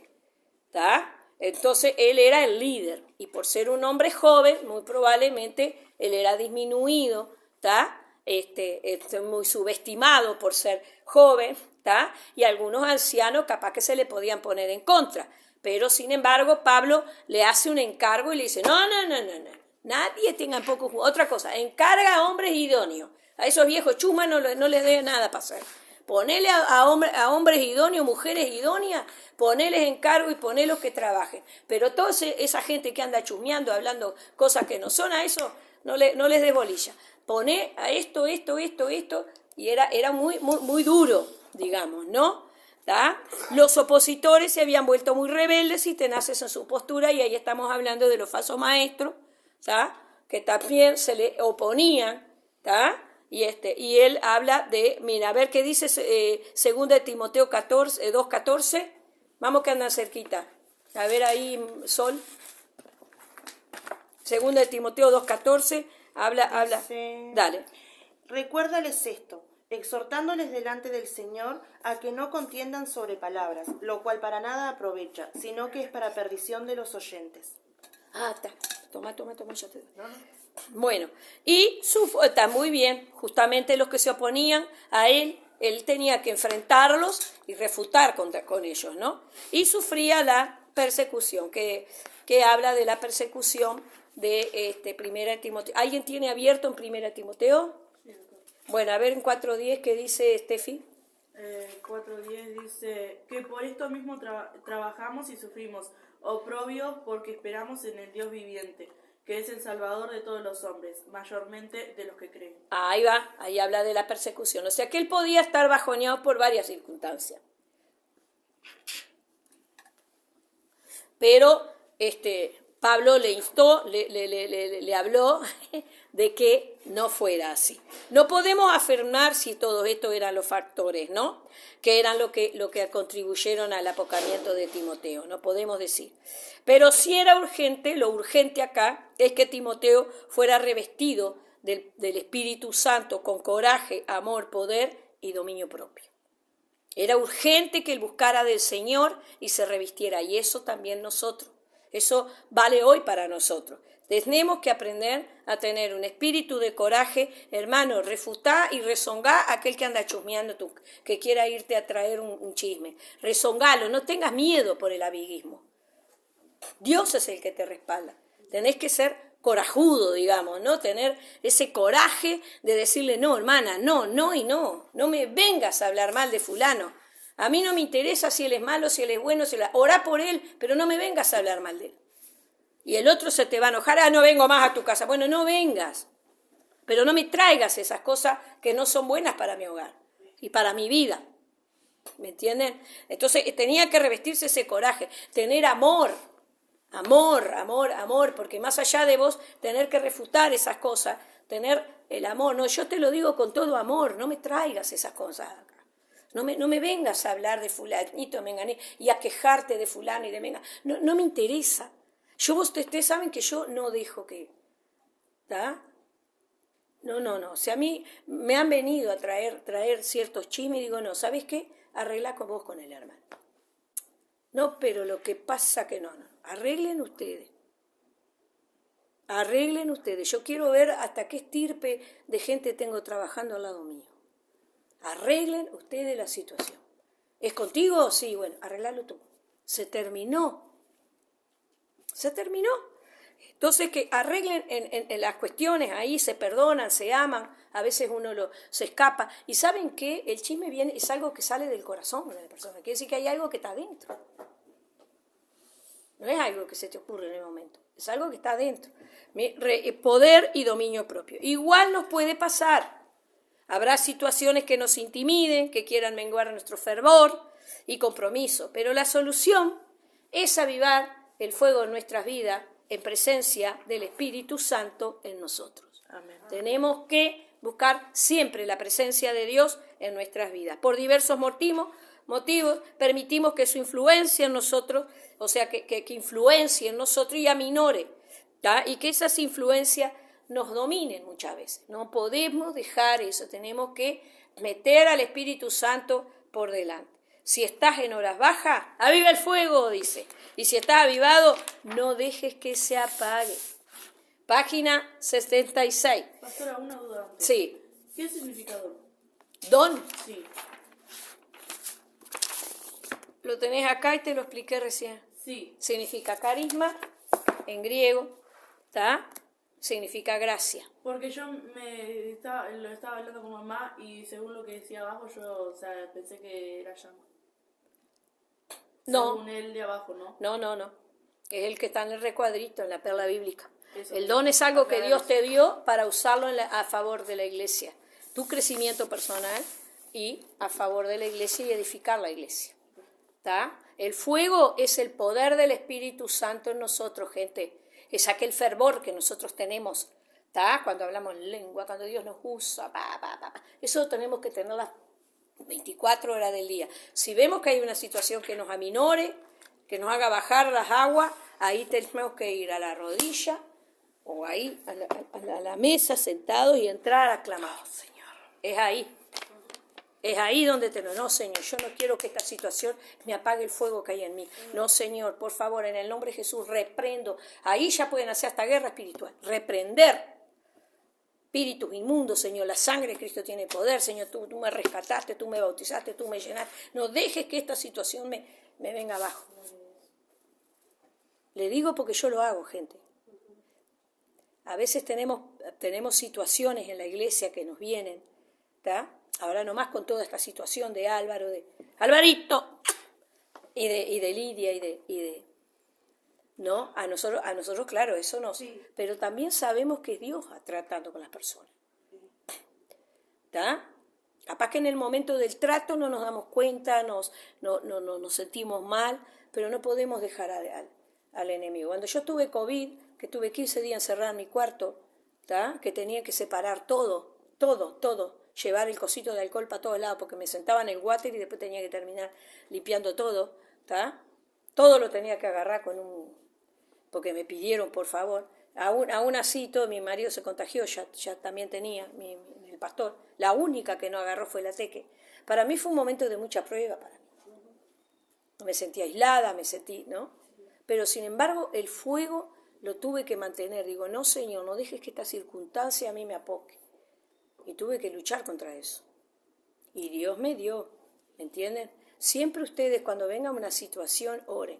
¿Está? Entonces él era el líder y por ser un hombre joven, muy probablemente él era disminuido, ¿está? Muy subestimado por ser joven, ¿está? Y algunos ancianos capaz que se le podían poner en contra. Pero sin embargo Pablo le hace un encargo y le dice, no, nadie tenga en poco jugo. Otra cosa, encarga a hombres idóneos. A esos viejos chumas no les dé nada para hacer. Ponele a hombres idóneos, mujeres idóneas, poneles encargo y ponelos que trabajen. Pero toda esa gente que anda chusmeando, hablando cosas que no son, a eso no les des bolilla. Poné a esto, y era muy duro, digamos, ¿no? ¿Tá? Los opositores se habían vuelto muy rebeldes y tenaces en su postura, y ahí estamos hablando de los falsos maestros, ¿tá? Que también se le oponían, ¿tá? Y él habla de, mira, a ver qué dice 2 Timoteo 2:14, vamos que andan cerquita, a ver ahí, Sol, 2 Timoteo 2:14, habla, Dice, dale. recuérdales esto, exhortándoles delante del Señor a que no contiendan sobre palabras, lo cual para nada aprovecha, sino que es para perdición de los oyentes. Ah, está. Toma, ya te doy. Bueno, y está muy bien, justamente los que se oponían a él tenía que enfrentarlos y refutar con ellos, ¿no? Y sufría la persecución, que habla de la persecución de 1 Timoteo. ¿Alguien tiene abierto en 1 Timoteo? Bueno, a ver en 4:10, ¿qué dice Steffi? 4:10 dice que por esto mismo trabajamos y sufrimos oprobios porque esperamos en el Dios viviente, que es el Salvador de todos los hombres, mayormente de los que creen. Ahí va, ahí habla de la persecución. O sea que él podía estar bajoneado por varias circunstancias. Pero Pablo le instó, le habló de que no fuera así. No podemos afirmar si todos estos eran los factores, ¿no? Que eran lo que contribuyeron al apocamiento de Timoteo, no podemos decir. Pero sí era urgente, lo urgente acá es que Timoteo fuera revestido del Espíritu Santo con coraje, amor, poder y dominio propio. Era urgente que él buscara del Señor y se revistiera, y eso también nosotros. Eso vale hoy para nosotros. Tenemos que aprender a tener un espíritu de coraje, hermano, refutá y rezongá a aquel que anda chusmeando, que quiera irte a traer un chisme. Rezongalo, no tengas miedo por el amiguismo. Dios es el que te respalda. Tenés que ser corajudo, digamos, ¿no? Tener ese coraje de decirle, no, hermana, no y no. No me vengas a hablar mal de fulano. A mí no me interesa si él es malo, si él es bueno, orá por él, pero no me vengas a hablar mal de él. Y el otro se te va a enojar, no vengo más a tu casa. Bueno, no vengas, pero no me traigas esas cosas que no son buenas para mi hogar y para mi vida. ¿Me entienden? Entonces tenía que revestirse ese coraje, tener amor, porque más allá de vos tener que refutar esas cosas, tener el amor. No, yo te lo digo con todo amor, no me traigas esas cosas acá. No me vengas a hablar de fulanito, mengané, y a quejarte de fulano y de mengané. No me interesa. Ustedes saben que yo no dejo que, ¿está? No. O sea, a mí me han venido a traer ciertos chismes y digo, no, ¿sabes qué? Arregla con vos con el hermano. No, pero lo que pasa que no. Arreglen ustedes. Yo quiero ver hasta qué estirpe de gente tengo trabajando al lado mío. Arreglen ustedes la situación. ¿Es contigo? Sí, bueno, arreglalo tú. Se terminó. Entonces que arreglen en las cuestiones, ahí se perdonan, se aman, a veces uno se escapa. Y ¿saben qué? El chisme es algo que sale del corazón de la persona. Quiere decir que hay algo que está adentro. No es algo que se te ocurre en el momento. Es algo que está adentro. Poder y dominio propio. Igual nos puede pasar. Habrá situaciones que nos intimiden, que quieran menguar nuestro fervor y compromiso, pero la solución es avivar el fuego en nuestras vidas en presencia del Espíritu Santo en nosotros. Amén. Tenemos que buscar siempre la presencia de Dios en nuestras vidas. Por diversos motivos permitimos que su influencia en nosotros, o sea, que influencie en nosotros y aminore, ¿tá? Y que esas influencias nos dominen muchas veces. No podemos dejar eso, tenemos que meter al Espíritu Santo por delante. Si estás en horas bajas, aviva el fuego, dice. Y si estás avivado, no dejes que se apague. Página 76. Pastora, una duda antes. Sí. ¿Qué significa don? Don, Sí. lo tenés acá y te lo expliqué recién. Sí. Significa carisma, en griego, ¿está? Significa gracia. Porque yo lo estaba hablando con mamá y según lo que decía abajo, yo pensé que era llama. No. Según él de abajo, ¿no? No. Es el que está en el recuadrito, en la perla bíblica. Eso. El don es algo que Aclaramos. Dios te dio para usarlo a favor de la iglesia. Tu crecimiento personal y a favor de la iglesia y edificar la iglesia. ¿Tá? El fuego es el poder del Espíritu Santo en nosotros, gente. Es aquel fervor que nosotros tenemos, ¿tá? Cuando hablamos en lengua, cuando Dios nos usa, eso tenemos que tener las 24 horas del día. Si vemos que hay una situación que nos aminore, que nos haga bajar las aguas, ahí tenemos que ir a la rodilla o ahí a la mesa sentados y entrar a clamar. Señor, es ahí donde no, Señor, yo no quiero que esta situación me apague el fuego que hay en mí. No, Señor, por favor, en el nombre de Jesús, reprendo. Ahí ya pueden hacer hasta guerra espiritual. Reprender espíritus inmundos, Señor. La sangre de Cristo tiene poder, Señor. Tú me rescataste, tú me bautizaste, tú me llenaste. No dejes que esta situación me venga abajo. Le digo porque yo lo hago, gente. A veces tenemos situaciones en la iglesia que nos vienen, ¿está? Ahora nomás con toda esta situación de Álvaro, de Alvarito, y de Lidia, y de ¿no? A nosotros, claro, eso no. Sí. Pero también sabemos que es Dios tratando con las personas. ¿Está? Capaz que en el momento del trato no nos damos cuenta, nos sentimos mal, pero no podemos dejar al enemigo. Cuando yo tuve COVID, que tuve 15 días encerrada en mi cuarto, ¿tá? Que tenía que separar todo, llevar el cosito de alcohol para todos lados, porque me sentaba en el water y después tenía que terminar limpiando todo, ¿tá? Todo lo tenía que agarrar porque me pidieron, por favor. Aún así, todo mi marido se contagió, ya también tenía, el pastor. La única que no agarró fue la Teque. Para mí fue un momento de mucha prueba para mí. Me sentí aislada, ¿no? Pero sin embargo, el fuego lo tuve que mantener. Digo, no, Señor, no dejes que esta circunstancia a mí me apoque. Y tuve que luchar contra eso. Y Dios me dio, ¿me entienden? Siempre ustedes, cuando venga una situación, oren.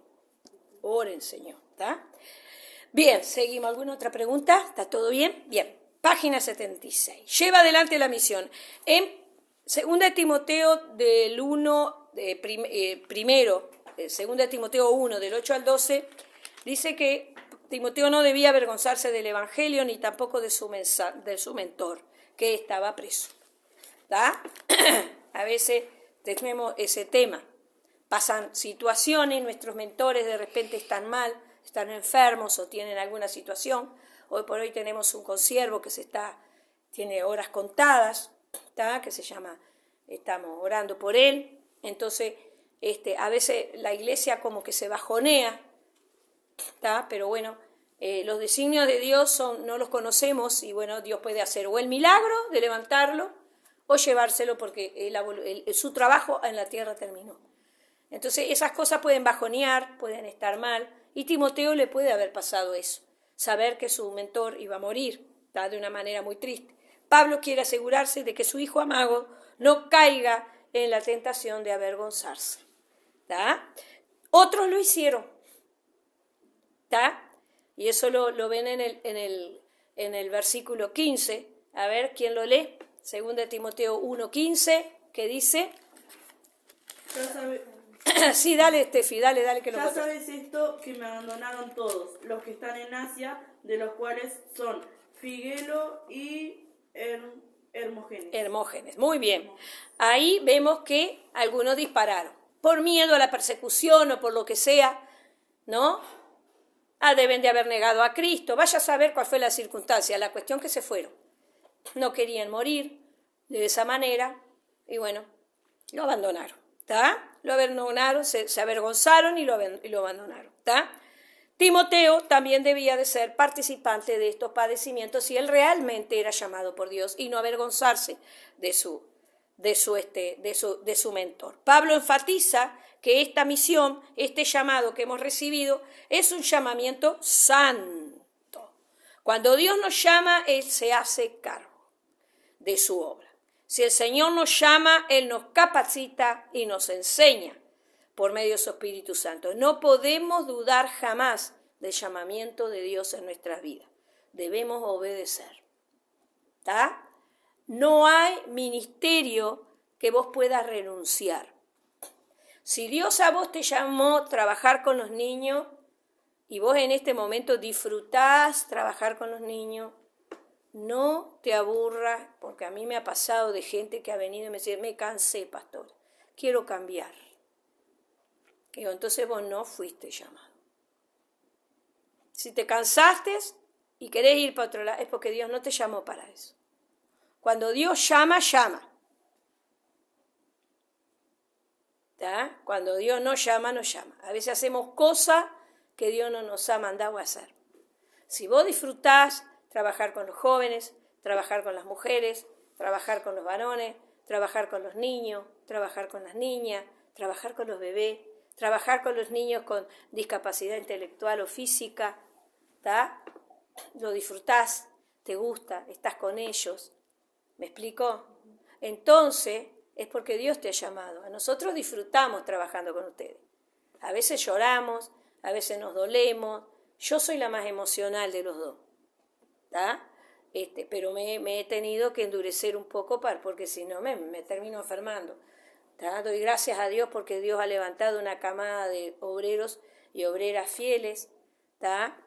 Oren, Señor, ¿está? Bien, seguimos. ¿Alguna otra pregunta? ¿Está todo bien? Bien. Página 76. Lleva adelante la misión. En 2 Timoteo del 1, primero, 2 Timoteo 1, del 8 al 12, dice que Timoteo no debía avergonzarse del Evangelio ni tampoco de su mentor, que estaba preso. ¿Está? A veces tenemos ese tema. Pasan situaciones, nuestros mentores de repente están mal, están enfermos o tienen alguna situación. Hoy por hoy tenemos un consiervo que tiene horas contadas, ¿tá? Que se llama, estamos orando por él. Entonces, a veces la iglesia como que se bajonea, ¿tá? Pero bueno, los designios de Dios no los conocemos y bueno, Dios puede hacer o el milagro de levantarlo o llevárselo porque su trabajo en la tierra terminó. Entonces esas cosas pueden bajonear, pueden estar mal, y Timoteo le puede haber pasado eso, saber que su mentor iba a morir, ¿tá? De una manera muy triste. Pablo quiere asegurarse de que su hijo amado no caiga en la tentación de avergonzarse, ¿tá? Otros lo hicieron, ¿tá? Y eso lo ven en el versículo 15. A ver, ¿quién lo lee? 2 Timoteo 1:15, ¿qué dice? Sí, dale, Steffi, dale que lo Ya conteste. sabes esto, que me abandonaron todos, los que están en Asia, de los cuales son Figelo y Hermógenes, muy bien. Ahí vemos que algunos dispararon, por miedo a la persecución o por lo que sea, ¿no? Deben de haber negado a Cristo. Vaya a saber cuál fue la circunstancia, la cuestión que se fueron. No querían morir de esa manera y bueno, lo abandonaron, ¿está? Lo abandonaron, se avergonzaron y lo abandonaron, ¿está? Timoteo también debía de ser participante de estos padecimientos si él realmente era llamado por Dios y no avergonzarse de su mentor. Pablo enfatiza que esta misión, este llamado que hemos recibido, es un llamamiento santo. Cuando Dios nos llama, Él se hace cargo de su obra. Si el Señor nos llama, Él nos capacita y nos enseña por medio de su Espíritu Santo. No podemos dudar jamás del llamamiento de Dios en nuestras vidas. Debemos obedecer. ¿Está? No hay ministerio que vos puedas renunciar. Si Dios a vos te llamó a trabajar con los niños y vos en este momento disfrutás trabajar con los niños, no te aburras, porque a mí me ha pasado de gente que ha venido y me dice, me cansé, pastor, quiero cambiar. Digo, entonces vos no fuiste llamado. Si te cansaste y querés ir para otro lado, es porque Dios no te llamó para eso. Cuando Dios llama, llama. ¿Tá? Cuando Dios no llama, nos llama. A veces hacemos cosas que Dios no nos ha mandado a hacer. Si vos disfrutás trabajar con los jóvenes, trabajar con las mujeres, trabajar con los varones, trabajar con los niños, trabajar con las niñas, trabajar con los bebés, trabajar con los niños con discapacidad intelectual o física, ¿tá? Lo disfrutás, te gusta, estás con ellos. ¿Me explico? Entonces es porque Dios te ha llamado. A nosotros disfrutamos trabajando con ustedes. A veces lloramos, a veces nos dolemos. Yo soy la más emocional de los dos, ¿tá? Pero me he tenido que endurecer un poco porque si no me termino enfermando. ¿Tá? Doy gracias a Dios porque Dios ha levantado una camada de obreros y obreras fieles. ¿Tá?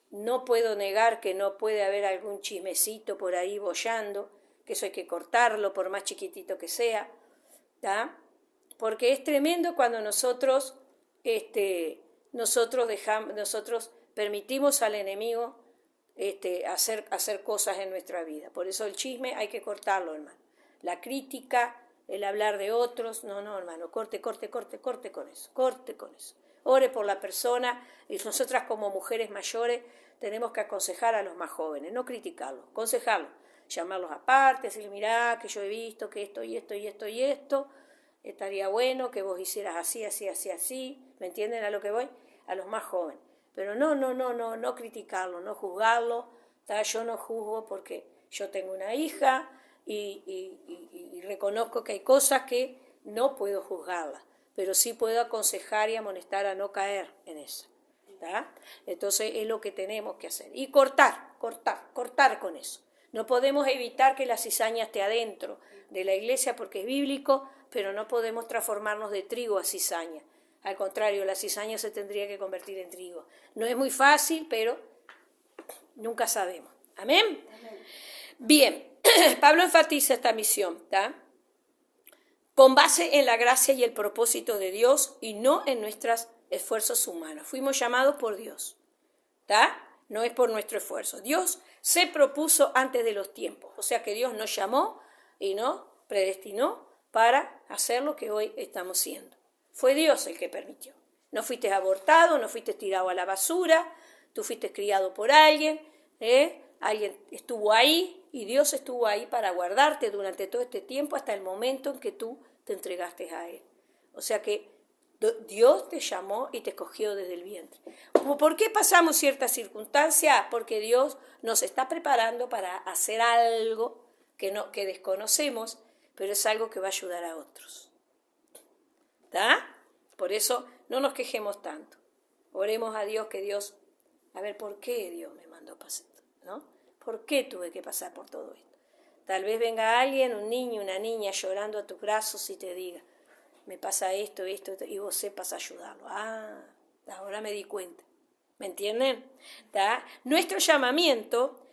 No puedo negar que no puede haber algún chismecito por ahí boyando, que eso hay que cortarlo por más chiquitito que sea. ¿Tá? Porque es tremendo cuando nosotros nosotros permitimos al enemigo hacer cosas en nuestra vida. Por eso el chisme hay que cortarlo, hermano. La crítica, el hablar de otros, no, hermano, corte con eso, corte con eso. Ore por la persona, y nosotras como mujeres mayores tenemos que aconsejar a los más jóvenes, no criticarlos, aconsejarlos, llamarlos aparte, decirles, mirá, que yo he visto que esto y esto y esto y esto, estaría bueno que vos hicieras así, ¿me entienden a lo que voy? A los más jóvenes. Pero no criticarlo, no juzgarlo. Yo no juzgo porque yo tengo una hija y reconozco que hay cosas que no puedo juzgarlas, pero sí puedo aconsejar y amonestar a no caer en eso. ¿Tá? Entonces es lo que tenemos que hacer. Y cortar con eso. No podemos evitar que la cizaña esté adentro de la iglesia porque es bíblico, pero no podemos transformarnos de trigo a cizaña. Al contrario, la cizaña se tendría que convertir en trigo. No es muy fácil, pero nunca sabemos. ¿Amén? Bien, Pablo enfatiza esta misión, ¿tá? Con base en la gracia y el propósito de Dios y no en nuestros esfuerzos humanos. Fuimos llamados por Dios, ¿tá? No es por nuestro esfuerzo. Dios se propuso antes de los tiempos. O sea que Dios nos llamó y nos predestinó para hacer lo que hoy estamos siendo. Fue Dios el que permitió. No fuiste abortado, no fuiste tirado a la basura, tú fuiste criado por alguien, alguien estuvo ahí y Dios estuvo ahí para guardarte durante todo este tiempo hasta el momento en que tú te entregaste a Él. O sea que Dios te llamó y te escogió desde el vientre. ¿Por qué pasamos ciertas circunstancias? Porque Dios nos está preparando para hacer algo que desconocemos, pero es algo que va a ayudar a otros. ¿Está? Por eso no nos quejemos tanto. Oremos a Dios que Dios, a ver, ¿por qué Dios me mandó pasar? ¿No? ¿Por qué tuve que pasar por todo esto? Tal vez venga alguien, un niño, una niña llorando a tus brazos y te diga, me pasa esto, y vos sepas ayudarlo. Ahora me di cuenta. ¿Me entienden? ¿Está? Nuestro llamamiento,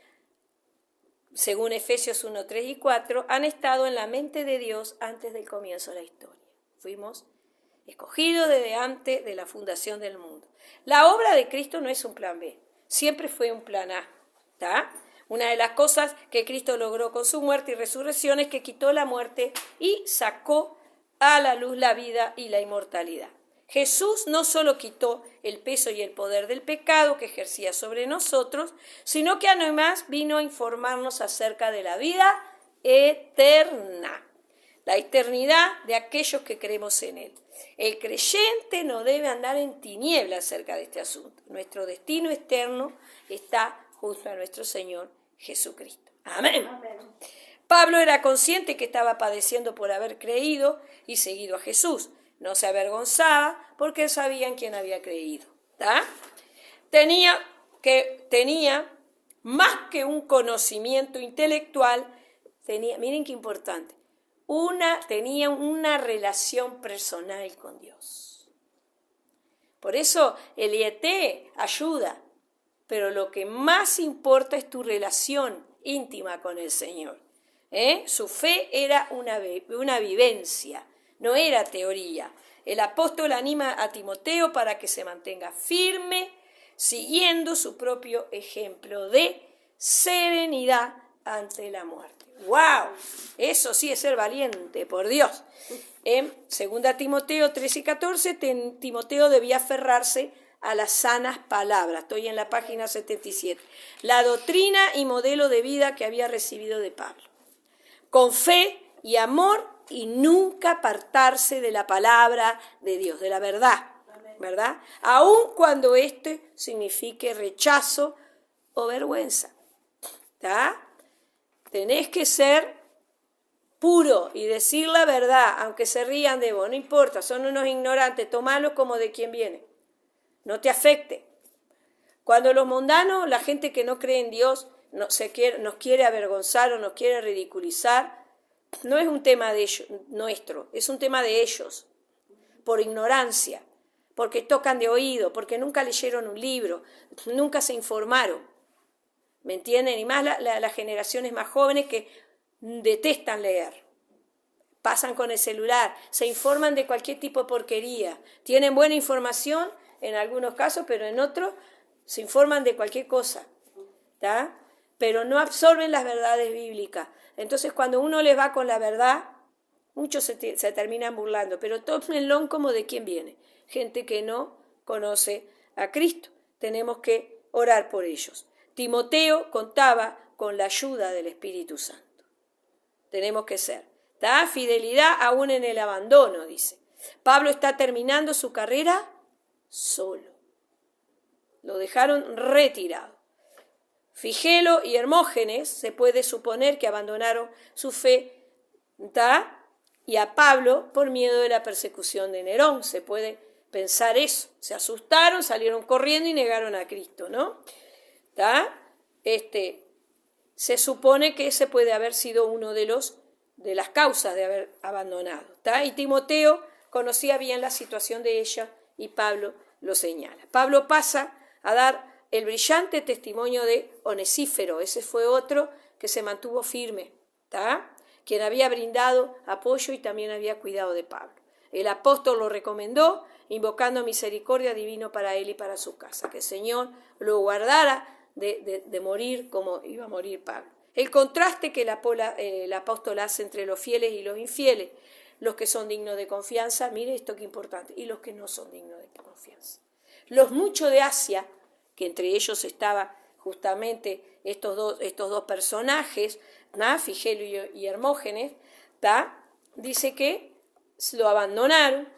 según Efesios 1, 3 y 4, han estado en la mente de Dios antes del comienzo de la historia. Fuimos escogidos desde antes de la fundación del mundo. La obra de Cristo no es un plan B, siempre fue un plan A. ¿Está? Una de las cosas que Cristo logró con su muerte y resurrección es que quitó la muerte y sacó a la luz la vida y la inmortalidad. Jesús no solo quitó el peso y el poder del pecado que ejercía sobre nosotros, sino que además vino a informarnos acerca de la vida eterna, la eternidad de aquellos que creemos en Él. El creyente no debe andar en tinieblas acerca de este asunto. Nuestro destino externo está junto a nuestro Señor Jesucristo. Amén. Amén. Pablo era consciente que estaba padeciendo por haber creído y seguido a Jesús. No se avergonzaba porque él sabía en quién había creído. ¿Tá? Tenía más que un conocimiento intelectual, miren qué importante, tenía una relación personal con Dios. Por eso el IET ayuda, pero lo que más importa es tu relación íntima con el Señor. Su fe era una vivencia, no era teoría. El apóstol anima a Timoteo para que se mantenga firme, siguiendo su propio ejemplo de serenidad ante la muerte. ¡Wow! Eso sí es ser valiente, por Dios. En 2 Timoteo 3 y 14, Timoteo debía aferrarse a las sanas palabras. Estoy en la página 77. La doctrina y modelo de vida que había recibido de Pablo. Con fe y amor y nunca apartarse de la palabra de Dios, de la verdad, ¿verdad? Aun cuando este signifique rechazo o vergüenza. ¿Está? Tenés que ser puro y decir la verdad, aunque se rían de vos, no importa, son unos ignorantes, tomalo como de quien viene. No te afecte. Cuando los mundanos, la gente que no cree en Dios, nos quiere avergonzar o nos quiere ridiculizar, no es un tema de ellos, nuestro, es un tema de ellos, por ignorancia, porque tocan de oído, porque nunca leyeron un libro, nunca se informaron, ¿me entienden? Y más las generaciones más jóvenes que detestan leer, pasan con el celular, se informan de cualquier tipo de porquería, tienen buena información en algunos casos, pero en otros se informan de cualquier cosa, ¿tá? Pero no absorben las verdades bíblicas. Entonces, cuando uno les va con la verdad, muchos se terminan burlando, pero tómenlo como de quién viene. Gente que no conoce a Cristo. Tenemos que orar por ellos. Timoteo contaba con la ayuda del Espíritu Santo. Tenemos que ser. ¿Tá? Fidelidad aún en el abandono, dice. Pablo está terminando su carrera solo. Lo dejaron retirado. Figelo y Hermógenes se puede suponer que abandonaron su fe, ¿tá? Y a Pablo por miedo de la persecución de Nerón. Se puede pensar eso. Se asustaron, salieron corriendo y negaron a Cristo, ¿no? ¿Tá? Se supone que ese puede haber sido uno de las causas de haber abandonado, ¿tá? Y Timoteo conocía bien la situación de ella y Pablo lo señala. Pablo pasa a dar el brillante testimonio de Onesífero. Ese fue otro que se mantuvo firme, ¿tá? Quien había brindado apoyo y también había cuidado de Pablo. El apóstol lo recomendó, invocando misericordia divina para él y para su casa, que el Señor lo guardara de morir como iba a morir Pablo. El contraste que el apóstol hace entre los fieles y los infieles, los que son dignos de confianza, mire esto que importante, y los que no son dignos de confianza. Los muchos de Asia, que entre ellos estaba justamente estos dos personajes, ¿no? Figelo y Hermógenes, ¿tá? Dice que lo abandonaron,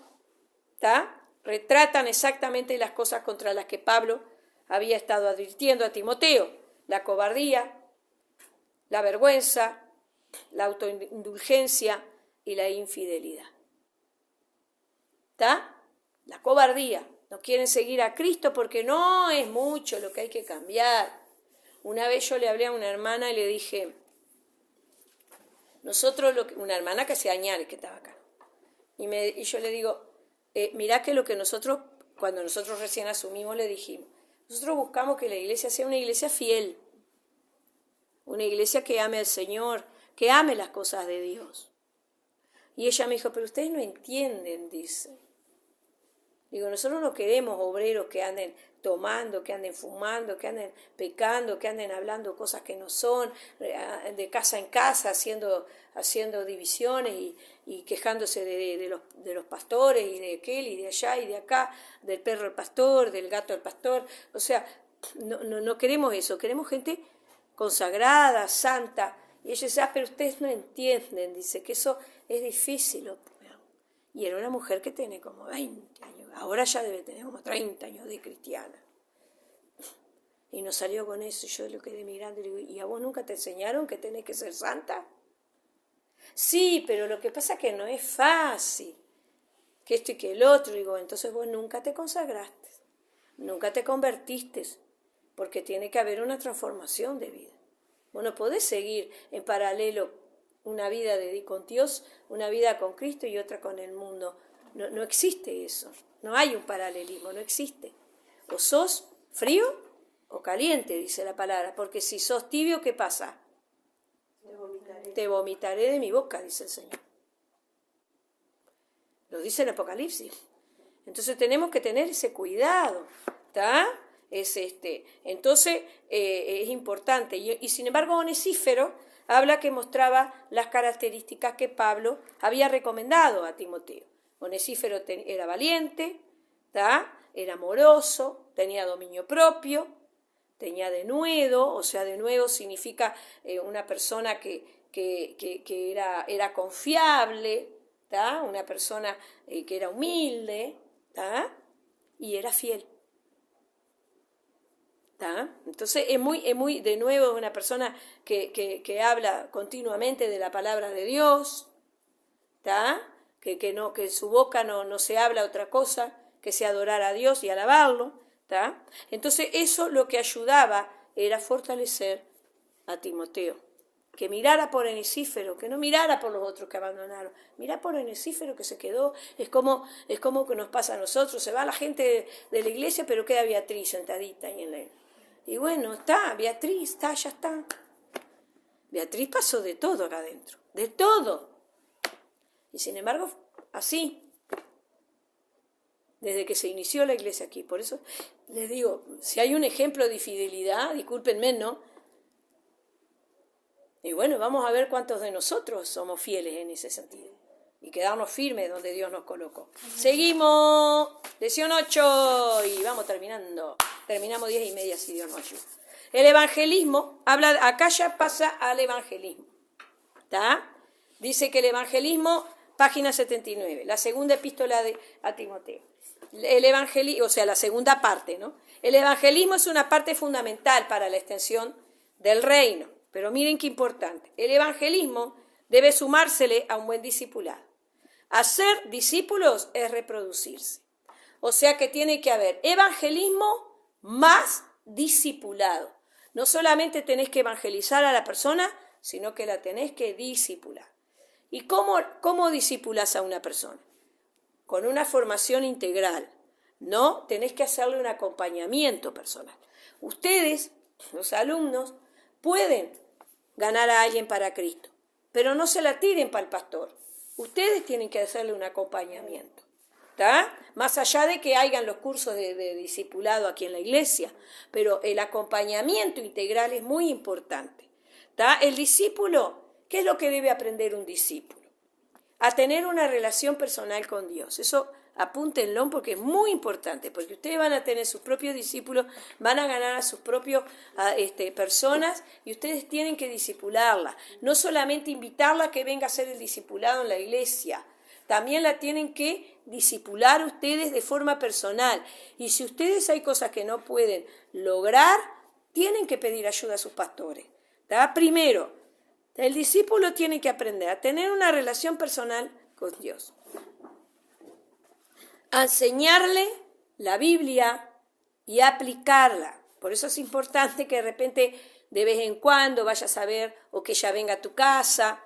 ¿tá? Retratan exactamente las cosas contra las que Pablo había estado advirtiendo a Timoteo: la cobardía, la vergüenza, la autoindulgencia y la infidelidad. ¿Está? La cobardía. No quieren seguir a Cristo porque no es mucho lo que hay que cambiar. Una vez yo le hablé a una hermana y le dije, una hermana que hacía años que estaba acá, y yo le digo, mirá que cuando nosotros recién asumimos, le dijimos, nosotros buscamos que la iglesia sea una iglesia fiel, una iglesia que ame al Señor, que ame las cosas de Dios. Y ella me dijo, pero ustedes no entienden, dice. Digo, nosotros no queremos obreros que anden tomando, que anden fumando, que anden pecando, que anden hablando cosas que no son, de casa en casa, haciendo divisiones y quejándose de los pastores y de aquel y de allá y de acá, del perro al pastor, del gato al pastor. O sea, no queremos eso, queremos gente consagrada, santa. Y ella dice, pero ustedes no entienden, dice, que eso es difícil. Y era una mujer que tiene como 20 años, ahora ya debe tener como 30 años de cristiana. Y nos salió con eso, y yo lo quedé mirando y le digo, ¿y a vos nunca te enseñaron que tenés que ser santa? Sí, pero lo que pasa es que no es fácil, que esto y que el otro. Digo, entonces vos nunca te consagraste, nunca te convertiste, porque tiene que haber una transformación de vida. Vos no podés seguir en paralelo una vida con Dios, una vida con Cristo y otra con el mundo. No existe eso. No hay un paralelismo, no existe. O sos frío o caliente, dice la palabra. Porque si sos tibio, ¿qué pasa? Te vomitaré de mi boca, dice el Señor. Lo dice el Apocalipsis. Entonces tenemos que tener ese cuidado, ¿está? Entonces es importante. Y sin embargo, Onesífero habla que mostraba las características que Pablo había recomendado a Timoteo. Onesífero era valiente, ¿tá? Era amoroso, tenía dominio propio, tenía denuedo, o sea, denuedo significa una persona que era confiable, ¿tá? Una persona que era humilde, ¿tá? Y era fiel. ¿tá? Entonces es muy, de nuevo, una persona que habla continuamente de la palabra de Dios, ¿tá? Que en su boca no se habla otra cosa que sea adorar a Dios y alabarlo, ¿tá? Entonces eso lo que ayudaba era fortalecer a Timoteo, que mirara por Onesífero, que no mirara por los otros que abandonaron, mirá por Onesífero que se quedó. Es como que nos pasa a nosotros, se va la gente de la iglesia, pero queda Beatriz sentadita ahí en la... Y bueno, está, Beatriz, ya está. Beatriz pasó de todo acá adentro, de todo. Y sin embargo, así. desde que se inició la iglesia aquí. Por eso les digo, si hay un ejemplo de fidelidad, discúlpenme, ¿no? Y bueno, vamos a ver cuántos de nosotros somos fieles en ese sentido. Y quedarnos firmes donde Dios nos colocó. Seguimos, lección 8 y vamos terminando. Terminamos 10:30 si Dios nos ayuda. El evangelismo, acá ya pasa al evangelismo. ¿Está? Dice que el evangelismo, página 79, la segunda epístola a Timoteo. El evangelismo, o sea, la segunda parte, ¿no? El evangelismo es una parte fundamental para la extensión del reino. Pero miren qué importante. El evangelismo debe sumársele a un buen discipulado. Hacer discípulos es reproducirse. O sea que tiene que haber evangelismo más discipulado. No solamente tenés que evangelizar a la persona, sino que la tenés que discipular. ¿Y cómo discipulas a una persona? Con una formación integral. No, tenés que hacerle un acompañamiento personal. Ustedes, los alumnos, pueden ganar a alguien para Cristo, pero no se la tiren para el pastor. Ustedes tienen que hacerle un acompañamiento. ¿Está? Más allá de que hagan los cursos de discipulado aquí en la iglesia, pero el acompañamiento integral es muy importante. ¿Está? El discípulo, ¿qué es lo que debe aprender un discípulo? A tener una relación personal con Dios. Eso apúntenlo porque es muy importante, porque ustedes van a tener sus propios discípulos, van a ganar a sus propios personas y ustedes tienen que discipularla. No solamente invitarla a que venga a ser el discipulado en la iglesia, también la tienen que discipular ustedes de forma personal. Y si ustedes hay cosas que no pueden lograr, tienen que pedir ayuda a sus pastores. ¿Está? Primero, el discípulo tiene que aprender a tener una relación personal con Dios. A enseñarle la Biblia y aplicarla. Por eso es importante que de repente, de vez en cuando, vayas a ver o que ella venga a tu casa.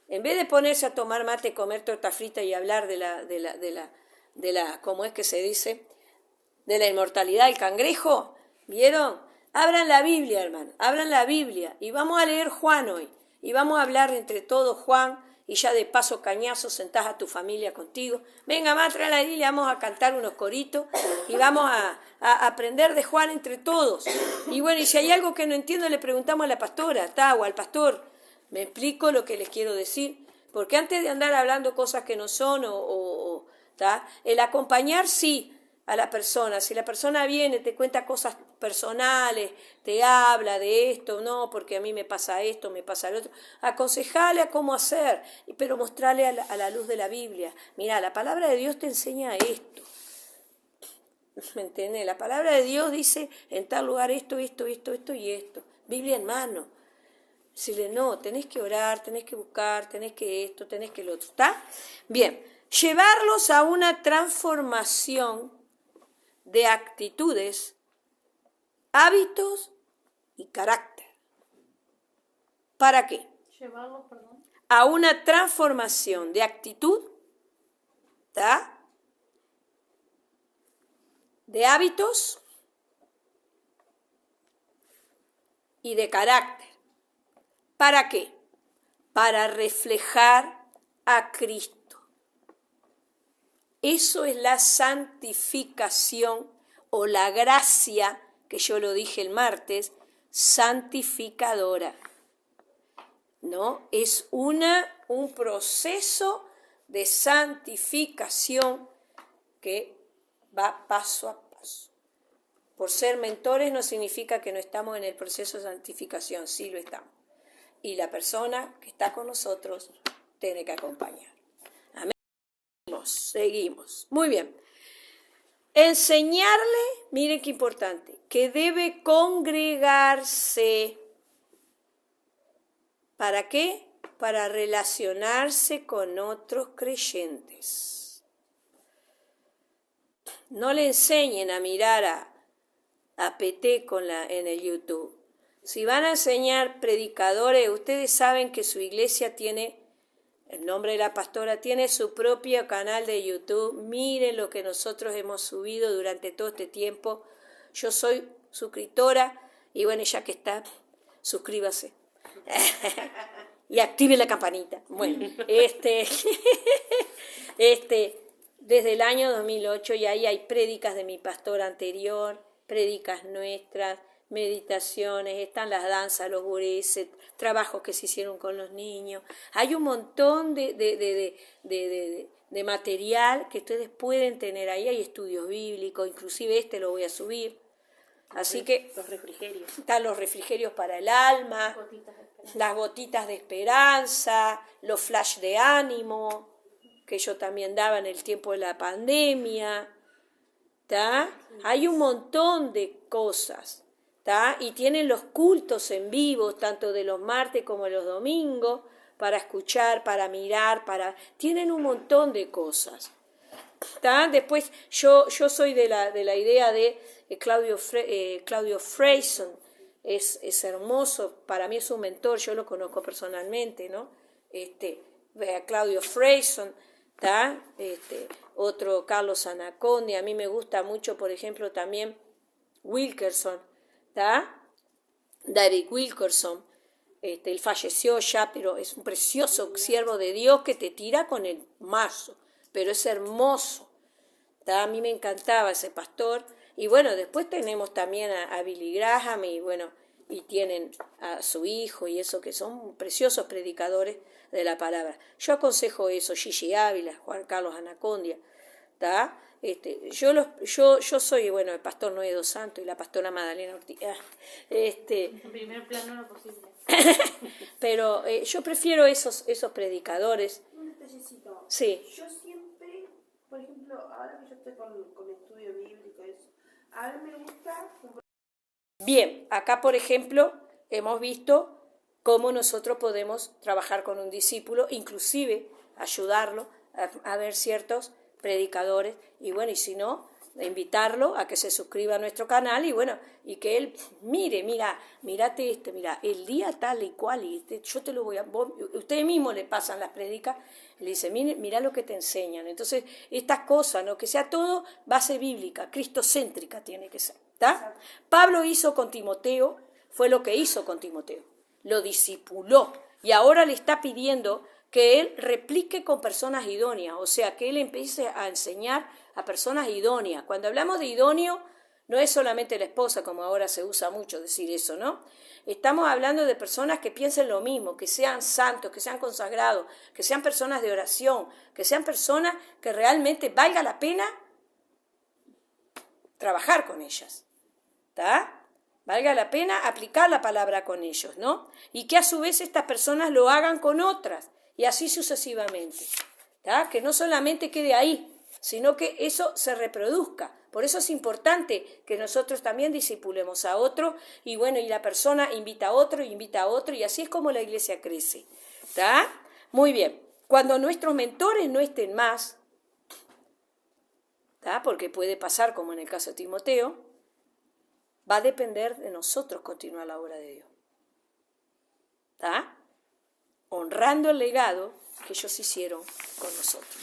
En vez de ponerse a tomar mate, comer torta frita y hablar de la ¿cómo es que se dice? De la inmortalidad del cangrejo, ¿vieron? Abran la Biblia, hermano, abran la Biblia y vamos a leer Juan hoy. Y vamos a hablar entre todos Juan y ya de paso cañazo sentás a tu familia contigo. Venga, va a traer la Biblia, vamos a cantar unos coritos y vamos a aprender de Juan entre todos. Y bueno, y si hay algo que no entiendo le preguntamos a la pastora, o al pastor. Me explico lo que les quiero decir, porque antes de andar hablando cosas que no son, el acompañar sí a la persona. Si la persona viene, te cuenta cosas personales, te habla de esto, no, porque a mí me pasa esto, me pasa lo otro, aconsejale a cómo hacer, pero mostrarle a la luz de la Biblia. Mira, la palabra de Dios te enseña esto. ¿Me entiendes? La palabra de Dios dice en tal lugar esto y esto. Biblia en mano. Decirle, no, tenés que orar, tenés que buscar, tenés que esto, tenés que lo otro. ¿Está? Bien, llevarlos a una transformación de actitudes, hábitos y carácter. ¿Para qué? Llevarlos, perdón. A una transformación de actitud, ¿está? De hábitos y de carácter. ¿Para qué? Para reflejar a Cristo. Eso es la santificación o la gracia, que yo lo dije el martes, santificadora. ¿No? Es un proceso de santificación que va paso a paso. Por ser mentores no significa que no estamos en el proceso de santificación, sí lo estamos. Y la persona que está con nosotros tiene que acompañar. Amén. Seguimos. Muy bien. Enseñarle, miren qué importante, que debe congregarse. ¿Para qué? Para relacionarse con otros creyentes. No le enseñen a mirar a PT en el YouTube. Si van a enseñar predicadores, ustedes saben que su iglesia tiene, el nombre de la pastora, tiene su propio canal de YouTube. Miren lo que nosotros hemos subido durante todo este tiempo. Yo soy suscriptora y bueno, ya que está, suscríbase. Y active la campanita. Bueno, desde el año 2008 y ahí hay prédicas de mi pastor anterior, prédicas nuestras, meditaciones, están las danzas, los gurises, trabajos que se hicieron con los niños. Hay un montón de material que ustedes pueden tener ahí, hay estudios bíblicos, inclusive este lo voy a subir. Así que Los refrigerios. están los refrigerios para el alma, las gotitas de esperanza, los flash de ánimo, que yo también daba en el tiempo de la pandemia, ¿tá? Hay un montón de cosas, ¿tá? Y tienen los cultos en vivo, tanto de los martes como de los domingos, para escuchar, para mirar, tienen un montón de cosas, ¿tá? Después yo soy de la idea de Claudio Freyson, es hermoso, para mí es un mentor, yo lo conozco personalmente, ¿no? Claudio Freyson, ¿tá? Otro Carlos Anacondia, a mí me gusta mucho, por ejemplo, también Wilkerson, ¿tá? David Wilkerson, él falleció ya, pero es un precioso siervo de Dios que te tira con el mazo, pero es hermoso, ¿tá? A mí me encantaba ese pastor. Y bueno, después tenemos también a Billy Graham y tienen a su hijo y eso, que son preciosos predicadores de la palabra. Yo aconsejo eso, Gigi Ávila, Juan Carlos Anacondia, ¿tá? Yo soy, el pastor Noé dos Santos y la pastora Magdalena Ortiz. En primer plano lo posible. Pero yo prefiero esos predicadores. Un detallecito. Sí. Yo siempre, por ejemplo, ahora que yo estoy con estudio bíblico, eso, a mí me gusta. Bien, acá por ejemplo hemos visto cómo nosotros podemos trabajar con un discípulo, inclusive ayudarlo a ver ciertos predicadores y si no, invitarlo a que se suscriba a nuestro canal y que él mírate mira, el día tal y cual, yo te lo voy a... Ustedes mismos le pasan las prédicas, le dicen, mira lo que te enseñan. Entonces, estas cosas, ¿no? Que sea todo base bíblica, cristocéntrica tiene que ser, ¿está? Pablo hizo con Timoteo, fue lo que hizo con Timoteo, lo discipuló y ahora le está pidiendo que él replique con personas idóneas, o sea, que él empiece a enseñar a personas idóneas. Cuando hablamos de idóneo, no es solamente la esposa, como ahora se usa mucho decir eso, ¿no? Estamos hablando de personas que piensen lo mismo, que sean santos, que sean consagrados, que sean personas de oración, que sean personas que realmente valga la pena trabajar con ellas, ¿está? Valga la pena aplicar la palabra con ellos, ¿no? Y que a su vez estas personas lo hagan con otras, y así sucesivamente, ¿tá? Que no solamente quede ahí, sino que eso se reproduzca. Por eso es importante que nosotros también discipulemos a otro, y y la persona invita a otro, y así es como la iglesia crece, ¿tá? Muy bien. Cuando nuestros mentores no estén más, ¿tá? Porque puede pasar como en el caso de Timoteo, va a depender de nosotros continuar la obra de Dios, ¿tá? Honrando el legado que ellos hicieron con nosotros.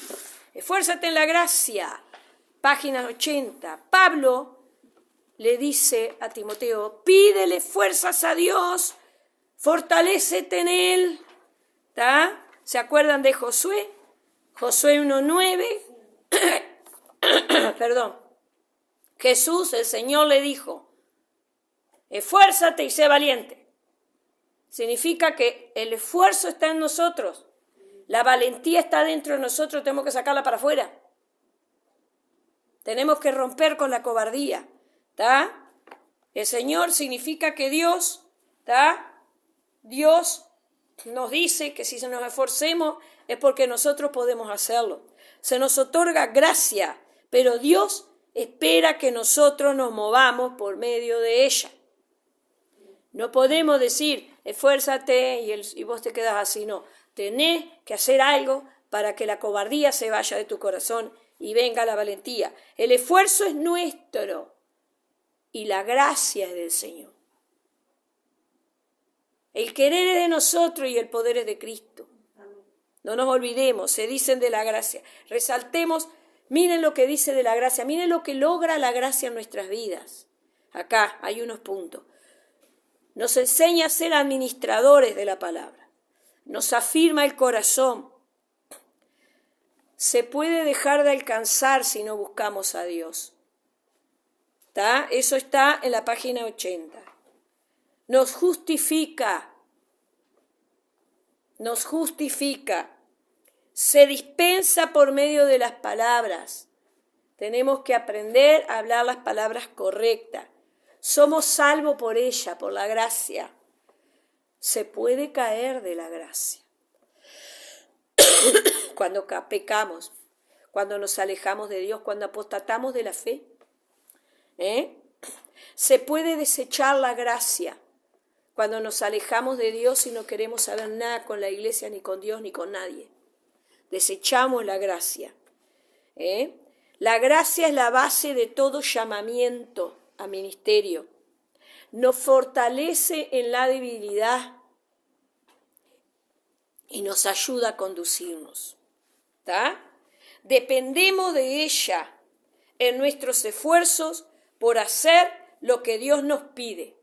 Esfuérzate en la gracia, página 80. Pablo le dice a Timoteo, pídele fuerzas a Dios, fortalécete en él, ¿tá? ¿Se acuerdan de Josué? Josué 1:9. Perdón. Jesús, el Señor, le dijo, esfuérzate y sé valiente. Significa que el esfuerzo está en nosotros, la valentía está dentro de nosotros, tenemos que sacarla para afuera. Tenemos que romper con la cobardía, ¿está? El Señor significa que Dios, ¿está? Dios nos dice que si nos esforcemos es porque nosotros podemos hacerlo. Se nos otorga gracia, pero Dios espera que nosotros nos movamos por medio de ella. No podemos decir, esfuérzate y vos te quedas así, no. Tenés que hacer algo para que la cobardía se vaya de tu corazón y venga la valentía. El esfuerzo es nuestro y la gracia es del Señor. El querer es de nosotros y el poder es de Cristo. No nos olvidemos, se dicen de la gracia. Resaltemos, miren lo que dice de la gracia, miren lo que logra la gracia en nuestras vidas. Acá hay unos puntos. Nos enseña a ser administradores de la palabra. Nos afirma el corazón. se puede dejar de alcanzar si no buscamos a Dios. ¿Está? Eso está en la página 80. Nos justifica, se dispensa por medio de las palabras. Tenemos que aprender a hablar las palabras correctas. Somos salvos por ella, por la gracia. Se puede caer de la gracia. Cuando pecamos, cuando nos alejamos de Dios, cuando apostatamos de la fe. Se puede desechar la gracia cuando nos alejamos de Dios y no queremos saber nada con la iglesia, ni con Dios, ni con nadie. Desechamos la gracia. La gracia es la base de todo llamamiento a ministerio. Nos fortalece en la debilidad y nos ayuda a conducirnos. ¿Está? Dependemos de ella en nuestros esfuerzos por hacer lo que Dios nos pide.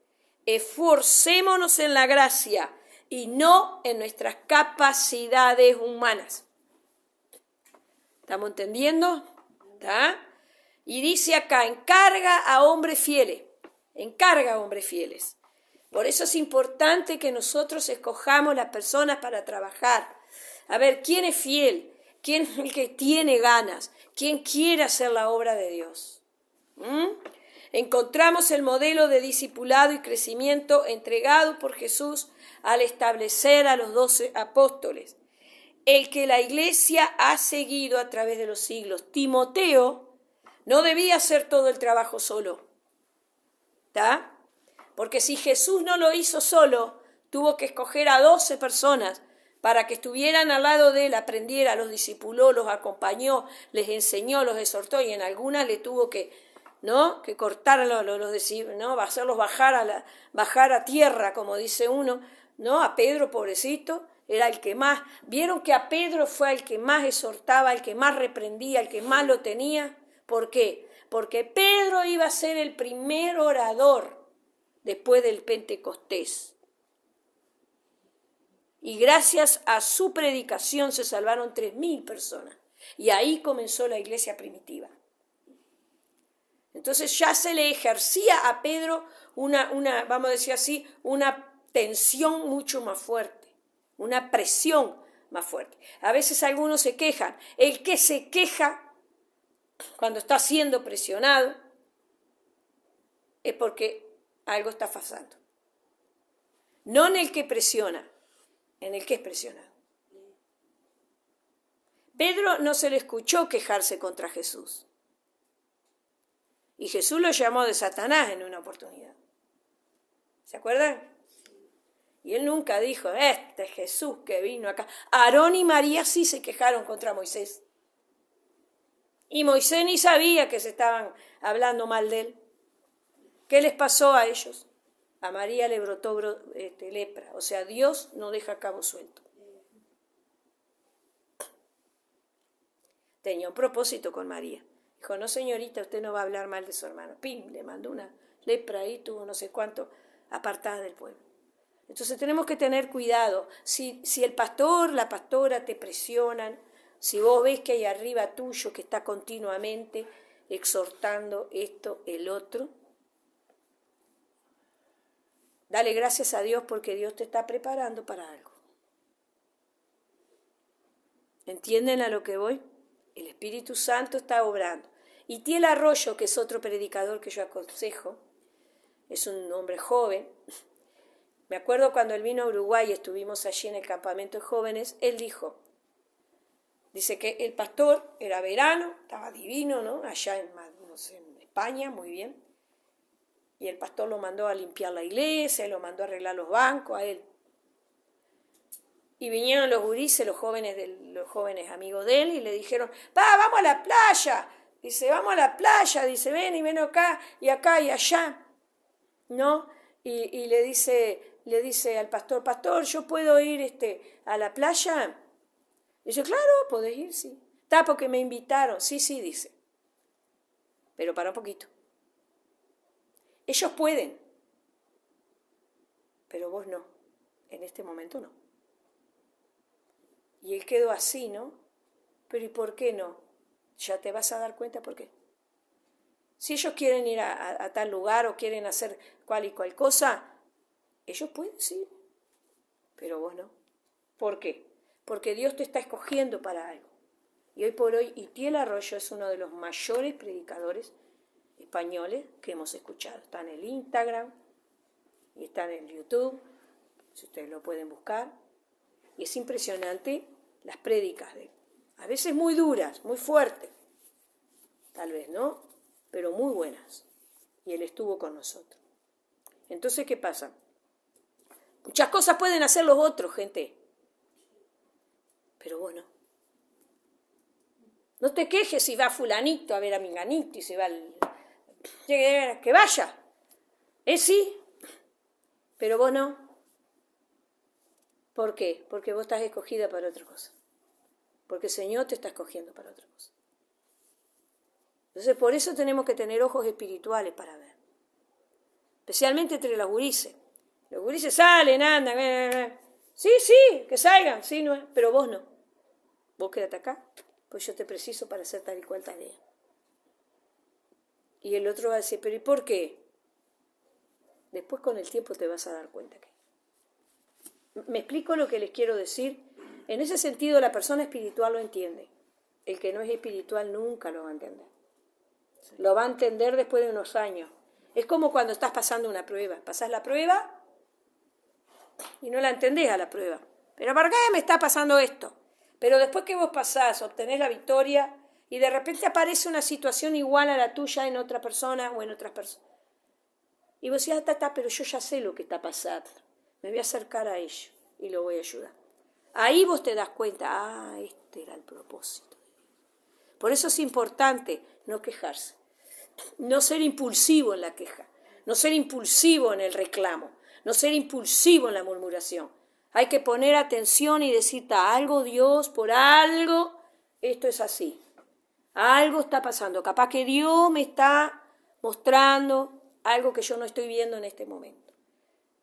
Esforcémonos en la gracia y no en nuestras capacidades humanas. ¿Estamos entendiendo? ¿Está? Y dice acá, encarga a hombres fieles. Por eso es importante que nosotros escojamos las personas para trabajar. A ver, ¿quién es fiel? ¿Quién es el que tiene ganas? ¿Quién quiere hacer la obra de Dios? Encontramos el modelo de discipulado y crecimiento entregado por Jesús al establecer a los 12 apóstoles, el que la iglesia ha seguido a través de los siglos. Timoteo no debía hacer todo el trabajo solo, ¿está? Porque si Jesús no lo hizo solo, tuvo que escoger a 12 personas para que estuvieran al lado de él, aprendiera, los discipuló, los acompañó, les enseñó, los exhortó, y en algunas le tuvo que cortar hacerlos bajar a tierra, como dice uno, ¿no? A Pedro, pobrecito, era el que más, vieron que a Pedro fue el que más exhortaba, el que más reprendía, el que más lo tenía. ¿Por qué? Porque Pedro iba a ser el primer orador después del Pentecostés. Y gracias a su predicación se salvaron 3.000 personas. Y ahí comenzó la iglesia primitiva. Entonces ya se le ejercía a Pedro vamos a decir así, una tensión mucho más fuerte, una presión más fuerte. A veces algunos se quejan. El que se queja cuando está siendo presionado es porque algo está pasando. No en el que presiona, en el que es presionado. Pedro no se le escuchó quejarse contra Jesús. Y Jesús lo llamó de Satanás en una oportunidad. ¿Se acuerdan? Y él nunca dijo, este Jesús que vino acá. Aarón y María sí se quejaron contra Moisés. Y Moisés ni sabía que se estaban hablando mal de él. ¿Qué les pasó a ellos? A María le brotó lepra. O sea, Dios no deja cabo suelto. Tenía un propósito con María. Dijo, no señorita, usted no va a hablar mal de su hermano. Pim, le mandó una lepra ahí, tuvo no sé cuánto apartada del pueblo. Entonces tenemos que tener cuidado. Si el pastor, la pastora te presionan, si vos ves que hay arriba tuyo que está continuamente exhortando esto, el otro, dale gracias a Dios porque Dios te está preparando para algo. ¿Entienden a lo que voy? El Espíritu Santo está obrando. Y Tiel Arroyo, que es otro predicador que yo aconsejo, es un hombre joven. Me acuerdo cuando él vino a Uruguay, estuvimos allí en el campamento de jóvenes, él dice que el pastor era verano, estaba divino, ¿no? Allá en España, muy bien. Y el pastor lo mandó a limpiar la iglesia, lo mandó a arreglar los bancos a él. Y vinieron los gurises, los jóvenes amigos de él, y le dijeron, vamos a la playa. Dice, vamos a la playa. Dice, ven acá y allá. ¿No? Y le dice al pastor, ¿yo puedo ir a la playa? Dice, claro, podés ir, sí. Está porque me invitaron. Sí, dice. Pero para un poquito. Ellos pueden, pero vos no. En este momento no. Y él quedó así, ¿no? Pero ¿y por qué no? Ya te vas a dar cuenta por qué. Si ellos quieren ir a tal lugar o quieren hacer cual y cual cosa, ellos pueden, sí, pero vos no. ¿Por qué? Porque Dios te está escogiendo para algo. Y hoy por hoy, Itiel Arroyo es uno de los mayores predicadores españoles que hemos escuchado. Está en el Instagram y está en el YouTube, si ustedes lo pueden buscar. Y es impresionante las prédicas de él. A veces muy duras, muy fuertes, tal vez, ¿no? Pero muy buenas. Y él estuvo con nosotros. Entonces, ¿qué pasa? Muchas cosas pueden hacer los otros, gente. Pero vos no. No te quejes si va fulanito a ver a menganito y se va que vaya. Sí, pero vos no. ¿Por qué? Porque vos estás escogida para otra cosa. Porque el Señor te está escogiendo para otra cosa. Entonces, por eso tenemos que tener ojos espirituales para ver. Especialmente entre los gurises. Los gurises salen, andan. Sí, que salgan, sí, no, pero vos no. Vos quédate acá, pues yo te preciso para hacer tal y cual tarea. Y el otro va a decir, pero ¿y por qué? Después con el tiempo te vas a dar cuenta que... ¿Me explico lo que les quiero decir? En ese sentido la persona espiritual lo entiende. El que no es espiritual nunca lo va a entender. Lo va a entender después de unos años. Es como cuando estás pasando una prueba. Pasás la prueba y no la entendés a la prueba. ¿Pero por qué me está pasando esto? Pero después que vos pasás, obtenés la victoria y de repente aparece una situación igual a la tuya en otra persona o en otras personas. Y vos decís, pero yo ya sé lo que está pasando. Me voy a acercar a ello y lo voy a ayudar. Ahí vos te das cuenta, este era el propósito. Por eso es importante no quejarse, no ser impulsivo en la queja, no ser impulsivo en el reclamo, no ser impulsivo en la murmuración. Hay que poner atención y decir, algo Dios, por algo, esto es así. Algo está pasando. Capaz que Dios me está mostrando algo que yo no estoy viendo en este momento.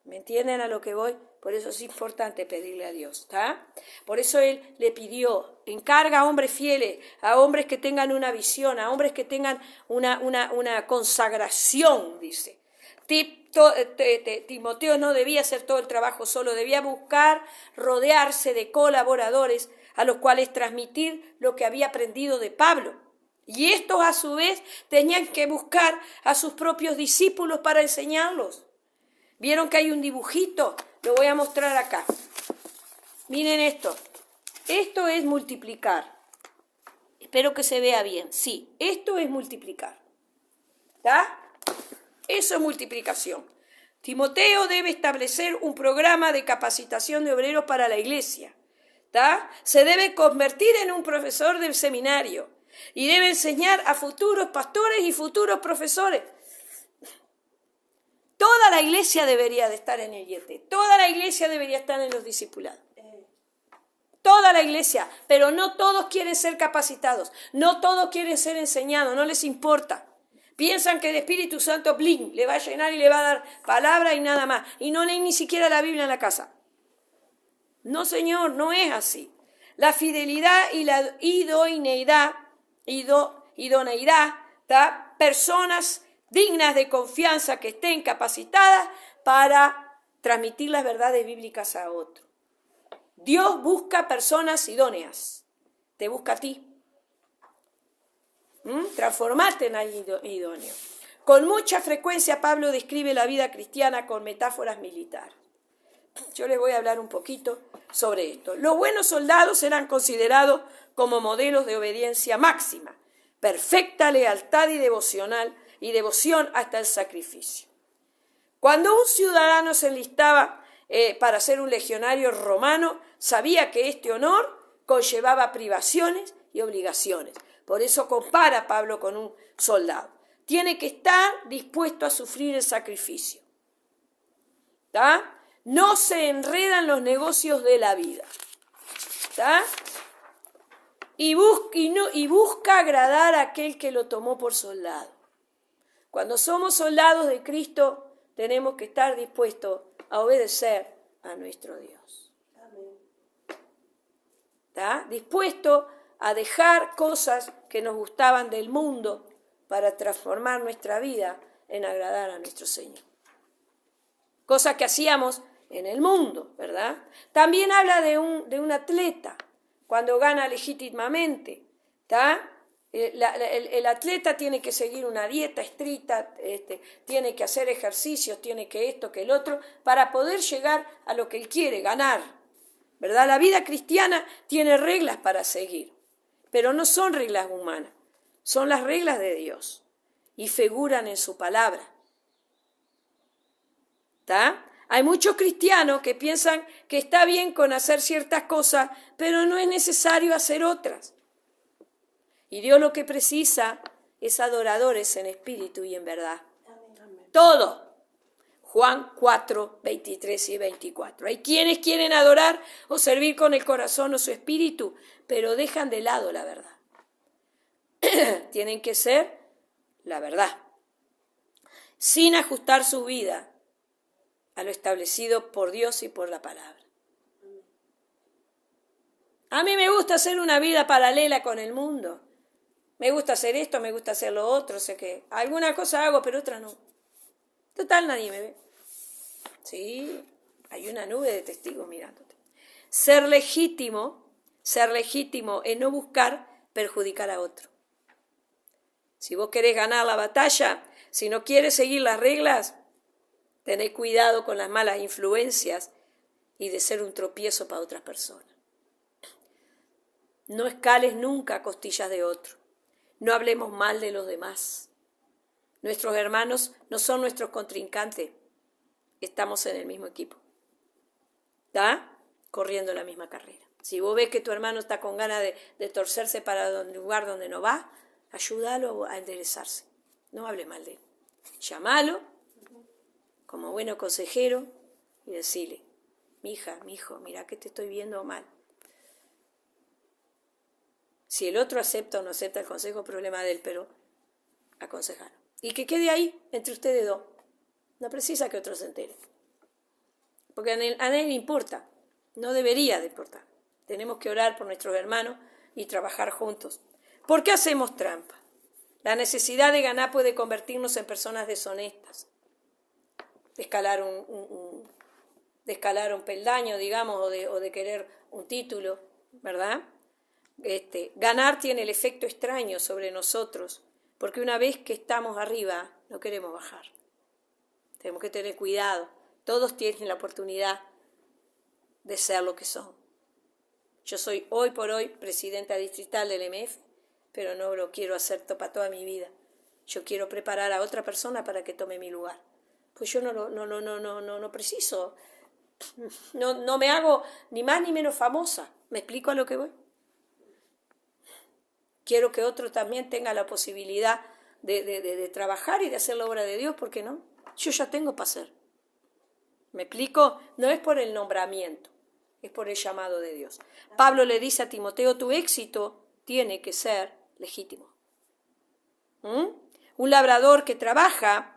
¿Me entienden a lo que voy? Por eso es importante pedirle a Dios, ¿está? Por eso Él le pidió, encarga a hombres fieles, a hombres que tengan una visión, a hombres que tengan una consagración, dice. Timoteo no debía hacer todo el trabajo solo, debía buscar rodearse de colaboradores a los cuales transmitir lo que había aprendido de Pablo. Y estos a su vez tenían que buscar a sus propios discípulos para enseñarlos. ¿Vieron que hay un dibujito? Lo voy a mostrar acá. Miren esto. Esto es multiplicar. Espero que se vea bien. Sí, esto es multiplicar. ¿Está? Eso es multiplicación. Timoteo debe establecer un programa de capacitación de obreros para la iglesia. ¿Está? Se debe convertir en un profesor del seminario y debe enseñar a futuros pastores y futuros profesores. Toda la iglesia debería de estar en el IET. Toda la iglesia debería estar en los discipulados. Toda la iglesia. Pero no todos quieren ser capacitados. No todos quieren ser enseñados. No les importa. Piensan que el Espíritu Santo, le va a llenar y le va a dar palabra y nada más. Y no leen ni siquiera la Biblia en la casa. No, señor, no es así. La fidelidad y la idoneidad, personas dignas de confianza que estén capacitadas para transmitir las verdades bíblicas a otros. Dios busca personas idóneas. Te busca a ti. Transformate en alguien idóneo. Con mucha frecuencia Pablo describe la vida cristiana con metáforas militares. Yo les voy a hablar un poquito sobre esto. Los buenos soldados eran considerados como modelos de obediencia máxima, perfecta lealtad y devoción hasta el sacrificio. Cuando un ciudadano se enlistaba para ser un legionario romano, sabía que este honor conllevaba privaciones y obligaciones. Por eso compara Pablo con un soldado. Tiene que estar dispuesto a sufrir el sacrificio. ¿Está? No se enredan los negocios de la vida. ¿Está? Y busca agradar a aquel que lo tomó por soldado. Cuando somos soldados de Cristo, tenemos que estar dispuestos a obedecer a nuestro Dios. ¿Está? Dispuesto a dejar cosas que nos gustaban del mundo para transformar nuestra vida en agradar a nuestro Señor. Cosas que hacíamos en el mundo, ¿verdad? También habla de un atleta cuando gana legítimamente, ¿está? El atleta tiene que seguir una dieta estricta, tiene que hacer ejercicios, tiene que esto, que el otro, para poder llegar a lo que él quiere, ganar, ¿verdad? La vida cristiana tiene reglas para seguir, pero no son reglas humanas, son las reglas de Dios y figuran en su palabra. ¿Está? Hay muchos cristianos que piensan que está bien con hacer ciertas cosas, pero no es necesario hacer otras. Y Dios lo que precisa es adoradores en espíritu y en verdad. Amén. Todo. Juan 4, 23 y 24. Hay quienes quieren adorar o servir con el corazón o su espíritu, pero dejan de lado la verdad. Tienen que ser la verdad, sin ajustar su vida a lo establecido por Dios y por la palabra. A mí me gusta hacer una vida paralela con el mundo. Me gusta hacer esto, me gusta hacer lo otro, sé que alguna cosa hago, pero otra no. Total, nadie me ve. Sí, hay una nube de testigos mirándote. Ser legítimo es no buscar perjudicar a otro. Si vos querés ganar la batalla, si no quieres seguir las reglas, tened cuidado con las malas influencias y de ser un tropiezo para otras personas. No escales nunca a costillas de otro. No hablemos mal de los demás. Nuestros hermanos no son nuestros contrincantes. Estamos en el mismo equipo. ¿Está? Corriendo la misma carrera. Si vos ves que tu hermano está con ganas de torcerse para un lugar donde no va, ayúdalo a enderezarse. No hable mal de él. Llámalo como bueno consejero y decirle: mi hija, mi hijo, mira que te estoy viendo mal. Si el otro acepta o no acepta el consejo, problema de él, pero aconsejalo. Y que quede ahí entre ustedes dos. No precisa que otro se entere. Porque a nadie le importa. No debería de importar. Tenemos que orar por nuestros hermanos y trabajar juntos. ¿Por qué hacemos trampa? La necesidad de ganar puede convertirnos en personas deshonestas. De escalar un peldaño, digamos, o de querer un título, ¿verdad? Ganar tiene el efecto extraño sobre nosotros, porque una vez que estamos arriba, no queremos bajar. Tenemos que tener cuidado. Todos tienen la oportunidad de ser lo que son. Yo soy hoy por hoy presidenta distrital del MF, pero no lo quiero hacer para toda mi vida. Yo quiero preparar a otra persona para que tome mi lugar. Pues yo no preciso, no me hago ni más ni menos famosa. ¿Me explico a lo que voy? Quiero que otro también tenga la posibilidad de trabajar y de hacer la obra de Dios, ¿por qué no? Yo ya tengo para hacer. ¿Me explico? No es por el nombramiento, es por el llamado de Dios. Pablo le dice a Timoteo: tu éxito tiene que ser legítimo. Un labrador que trabaja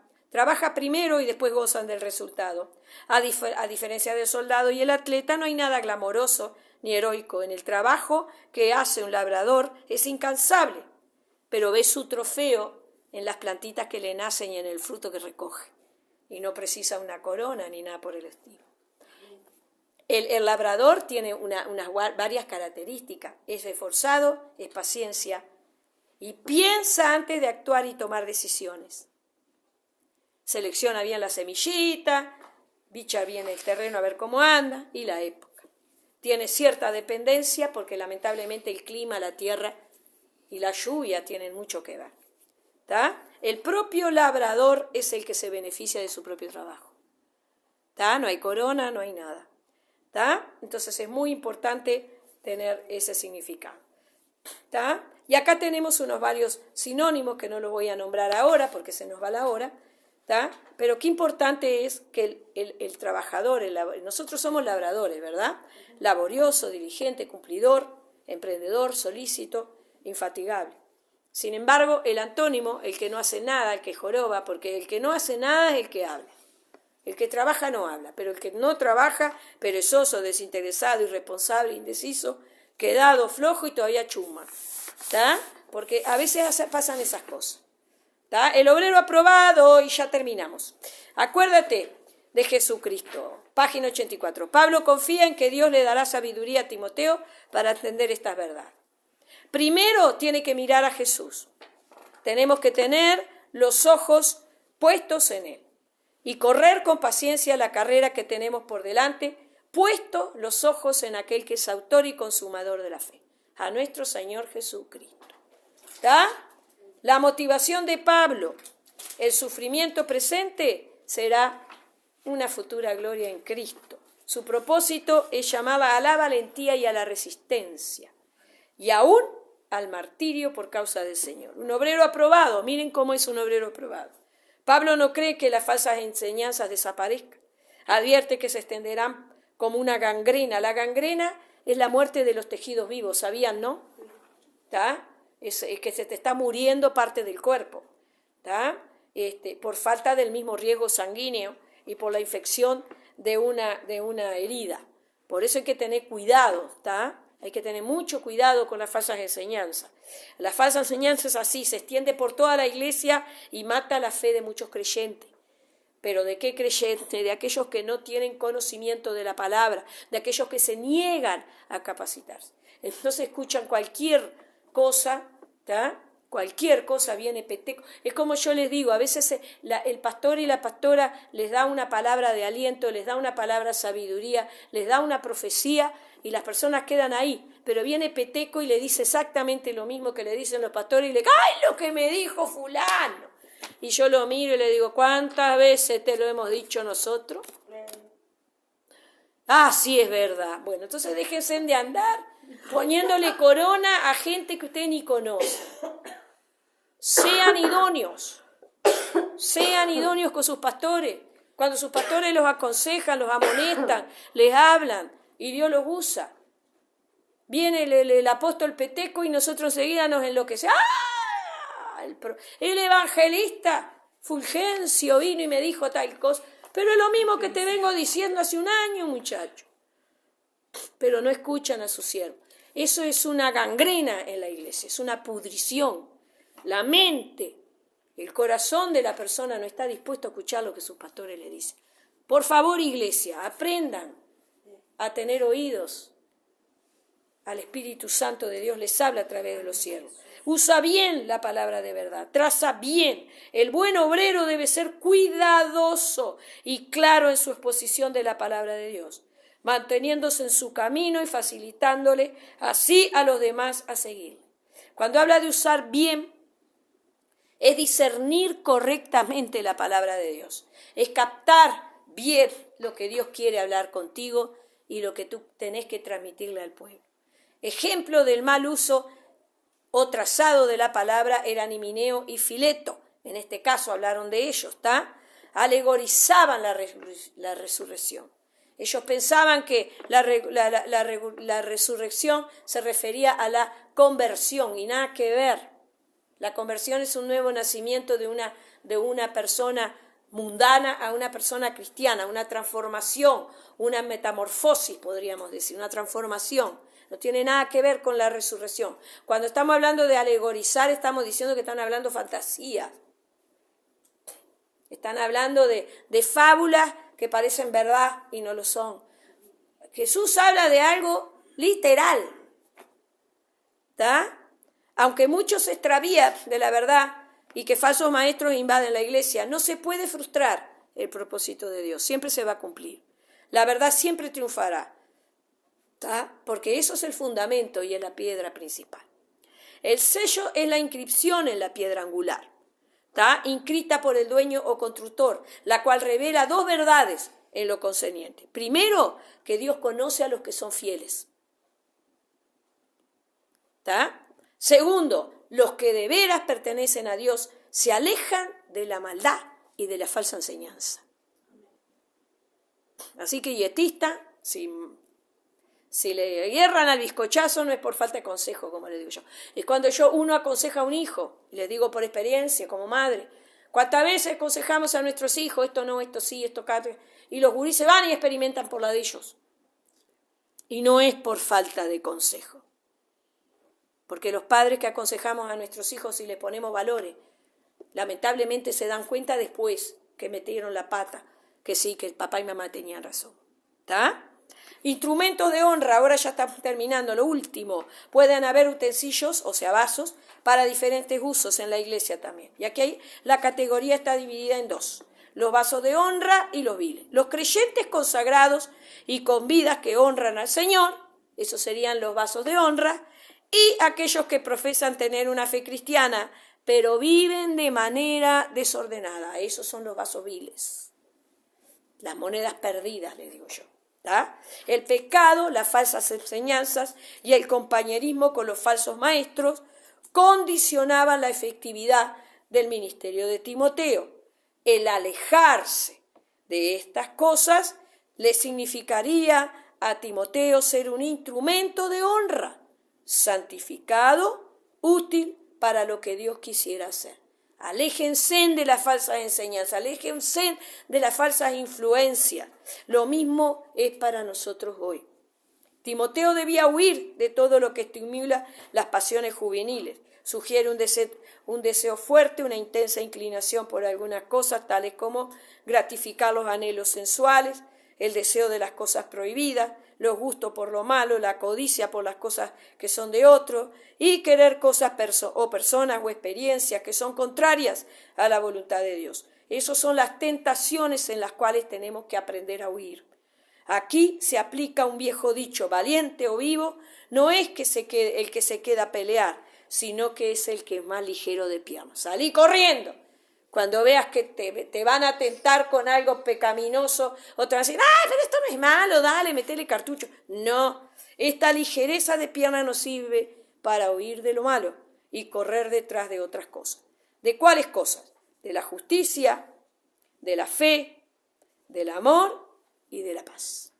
primero y después gozan del resultado. A diferencia del soldado y el atleta, no hay nada glamoroso ni heroico. En el trabajo que hace un labrador es incansable, pero ve su trofeo en las plantitas que le nacen y en el fruto que recoge. Y no precisa una corona ni nada por el estilo. El labrador tiene varias características. Es esforzado, es paciencia y piensa antes de actuar y tomar decisiones. Selecciona bien la semillita, bicha bien el terreno a ver cómo anda y la época. Tiene cierta dependencia porque lamentablemente el clima, la tierra y la lluvia tienen mucho que ver. ¿Tá? El propio labrador es el que se beneficia de su propio trabajo. ¿Tá? No hay corona, no hay nada. ¿Tá? Entonces es muy importante tener ese significado. ¿Tá? Y acá tenemos unos varios sinónimos que no los voy a nombrar ahora porque se nos va la hora. ¿Tá? Pero qué importante es que el trabajador, nosotros somos labradores, ¿verdad? Laborioso, diligente, cumplidor, emprendedor, solícito, infatigable. Sin embargo, el antónimo, el que no hace nada, el que joroba, porque el que no hace nada es el que habla. El que trabaja no habla, pero el que no trabaja, perezoso, desinteresado, irresponsable, indeciso, quedado flojo y todavía chuma. ¿Está? Porque a veces pasan esas cosas. ¿Está? El obrero aprobado, y ya terminamos. Acuérdate de Jesucristo. Página 84. Pablo confía en que Dios le dará sabiduría a Timoteo para entender estas verdades. Primero tiene que mirar a Jesús. Tenemos que tener los ojos puestos en Él y correr con paciencia la carrera que tenemos por delante, puestos los ojos en aquel que es autor y consumador de la fe, a nuestro Señor Jesucristo. ¿Está? La motivación de Pablo, el sufrimiento presente, será una futura gloria en Cristo. Su propósito es llamar a la valentía y a la resistencia, y aún al martirio por causa del Señor. Un obrero aprobado, miren cómo es un obrero aprobado. Pablo no cree que las falsas enseñanzas desaparezcan. Advierte que se extenderán como una gangrena. La gangrena es la muerte de los tejidos vivos, ¿sabían, no? ¿Está? Es que se te está muriendo parte del cuerpo, ¿está? Por falta del mismo riesgo sanguíneo y por la infección de una herida. Por eso hay que tener cuidado, ¿está? Hay que tener mucho cuidado con las falsas enseñanzas. La falsa enseñanza es así, se extiende por toda la iglesia y mata la fe de muchos creyentes. ¿Pero de qué creyentes? De aquellos que no tienen conocimiento de la palabra, de aquellos que se niegan a capacitarse. Entonces escuchan cualquier cosa, ¿tá? Cualquier cosa viene peteco. Es como yo les digo, a veces el pastor y la pastora les da una palabra de aliento, les da una palabra de sabiduría, les da una profecía y las personas quedan ahí. Pero viene peteco y le dice exactamente lo mismo que le dicen los pastores y le dice, ¡ay, lo que me dijo fulano! Y yo lo miro y le digo, ¿cuántas veces te lo hemos dicho nosotros? Ah, sí, es verdad. Bueno, entonces déjense de andar poniéndole corona a gente que usted ni conoce. Sean idóneos con sus pastores. Cuando sus pastores los aconsejan, los amonestan, les hablan y Dios los usa. Viene el apóstol peteco y nosotros enseguida nos enloquecemos. ¡Ah! El evangelista Fulgencio vino y me dijo tal cosa. Pero es lo mismo que te vengo diciendo hace un año, muchacho. Pero no escuchan a su siervo. Eso es una gangrena en la iglesia, es una pudrición. La mente, el corazón de la persona no está dispuesto a escuchar lo que sus pastores le dicen. Por favor, iglesia, aprendan a tener oídos al Espíritu Santo de Dios, les habla a través de los siervos. Usa bien la palabra de verdad, traza bien. El buen obrero debe ser cuidadoso y claro en su exposición de la palabra de Dios, manteniéndose en su camino y facilitándole así a los demás a seguir. Cuando habla de usar bien, es discernir correctamente la palabra de Dios, es captar bien lo que Dios quiere hablar contigo y lo que tú tenés que transmitirle al pueblo. Ejemplo del mal uso o trazado de la palabra eran Himeneo y Fileto. En este caso hablaron de ellos, ¿está? Alegorizaban la resurrección. Ellos pensaban que la resurrección se refería a la conversión y nada que ver. La conversión es un nuevo nacimiento de una persona mundana a una persona cristiana, una transformación, una metamorfosis, podríamos decir, una transformación. No tiene nada que ver con la resurrección. Cuando estamos hablando de alegorizar, estamos diciendo que están hablando fantasías. Están hablando de fábulas que parecen verdad y no lo son. Jesús habla de algo literal. ¿Está? Aunque muchos se extravían de la verdad y que falsos maestros invaden la iglesia, no se puede frustrar el propósito de Dios. Siempre se va a cumplir. La verdad siempre triunfará. ¿Está? Porque eso es el fundamento y es la piedra principal. El sello es la inscripción en la piedra angular, ¿está? Inscrita por el dueño o constructor, la cual revela dos verdades en lo concerniente. Primero, que Dios conoce a los que son fieles. ¿Está? Segundo, los que de veras pertenecen a Dios se alejan de la maldad y de la falsa enseñanza. Así que yetista, si le hierran al bizcochazo no es por falta de consejo, como le digo yo. Es cuando uno aconseja a un hijo, y le digo por experiencia, como madre. ¿Cuántas veces aconsejamos a nuestros hijos, esto no, esto sí, esto acá? Y los gurises van y experimentan por la de ellos. Y no es por falta de consejo. Porque los padres que aconsejamos a nuestros hijos y les ponemos valores, lamentablemente se dan cuenta después que metieron la pata, que sí, que el papá y mamá tenían razón. ¿Está? Instrumentos de honra, ahora ya estamos terminando, lo último. Pueden haber utensilios, o sea, vasos, para diferentes usos en la iglesia también. Y aquí la categoría está dividida en dos: los vasos de honra y los viles. Los creyentes consagrados y con vidas que honran al Señor, esos serían los vasos de honra, y aquellos que profesan tener una fe cristiana, pero viven de manera desordenada. Esos son los vasos viles. Las monedas perdidas, les digo yo. ¿Tá? El pecado, las falsas enseñanzas y el compañerismo con los falsos maestros condicionaban la efectividad del ministerio de Timoteo. El alejarse de estas cosas le significaría a Timoteo ser un instrumento de honra, santificado, útil para lo que Dios quisiera hacer. Aléjense de las falsas enseñanzas, aléjense de las falsas influencias. Lo mismo es para nosotros hoy. Timoteo debía huir de todo lo que estimula las pasiones juveniles. Sugiere un deseo fuerte, una intensa inclinación por algunas cosas, tales como gratificar los anhelos sensuales, el deseo de las cosas prohibidas, los gustos por lo malo, la codicia por las cosas que son de otro, y querer cosas o personas o experiencias que son contrarias a la voluntad de Dios. Esas son las tentaciones en las cuales tenemos que aprender a huir. Aquí se aplica un viejo dicho: valiente o vivo no es el que se queda a pelear, sino que es el que es más ligero de piernas. Salí corriendo. Cuando veas que te van a tentar con algo pecaminoso, o te van a decir, pero esto no es malo, dale, metele cartucho. No, esta ligereza de pierna nos sirve para huir de lo malo y correr detrás de otras cosas. ¿De cuáles cosas? De la justicia, de la fe, del amor y de la paz.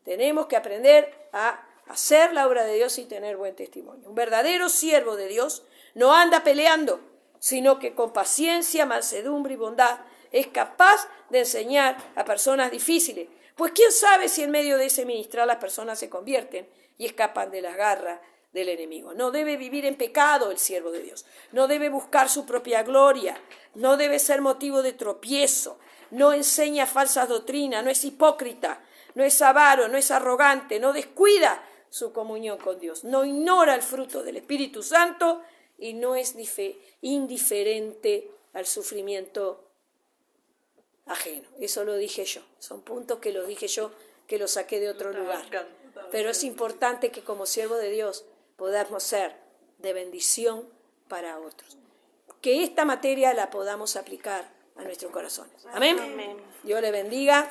Tenemos que aprender a hacer la obra de Dios y tener buen testimonio. Un verdadero siervo de Dios no anda peleando, sino que con paciencia, mansedumbre y bondad es capaz de enseñar a personas difíciles. Pues quién sabe si en medio de ese ministrar las personas se convierten y escapan de las garras del enemigo. No debe vivir en pecado el siervo de Dios. No debe buscar su propia gloria. No debe ser motivo de tropiezo. No enseña falsas doctrinas. No es hipócrita. No es avaro. No es arrogante. No descuida su comunión con Dios. No ignora el fruto del Espíritu Santo y no es indiferente al sufrimiento ajeno. Eso lo dije yo. Son puntos que lo dije yo, que lo saqué de otro lugar. Pero es importante que como siervo de Dios podamos ser de bendición para otros. Que esta materia la podamos aplicar a nuestros corazones. Amén. Dios le bendiga.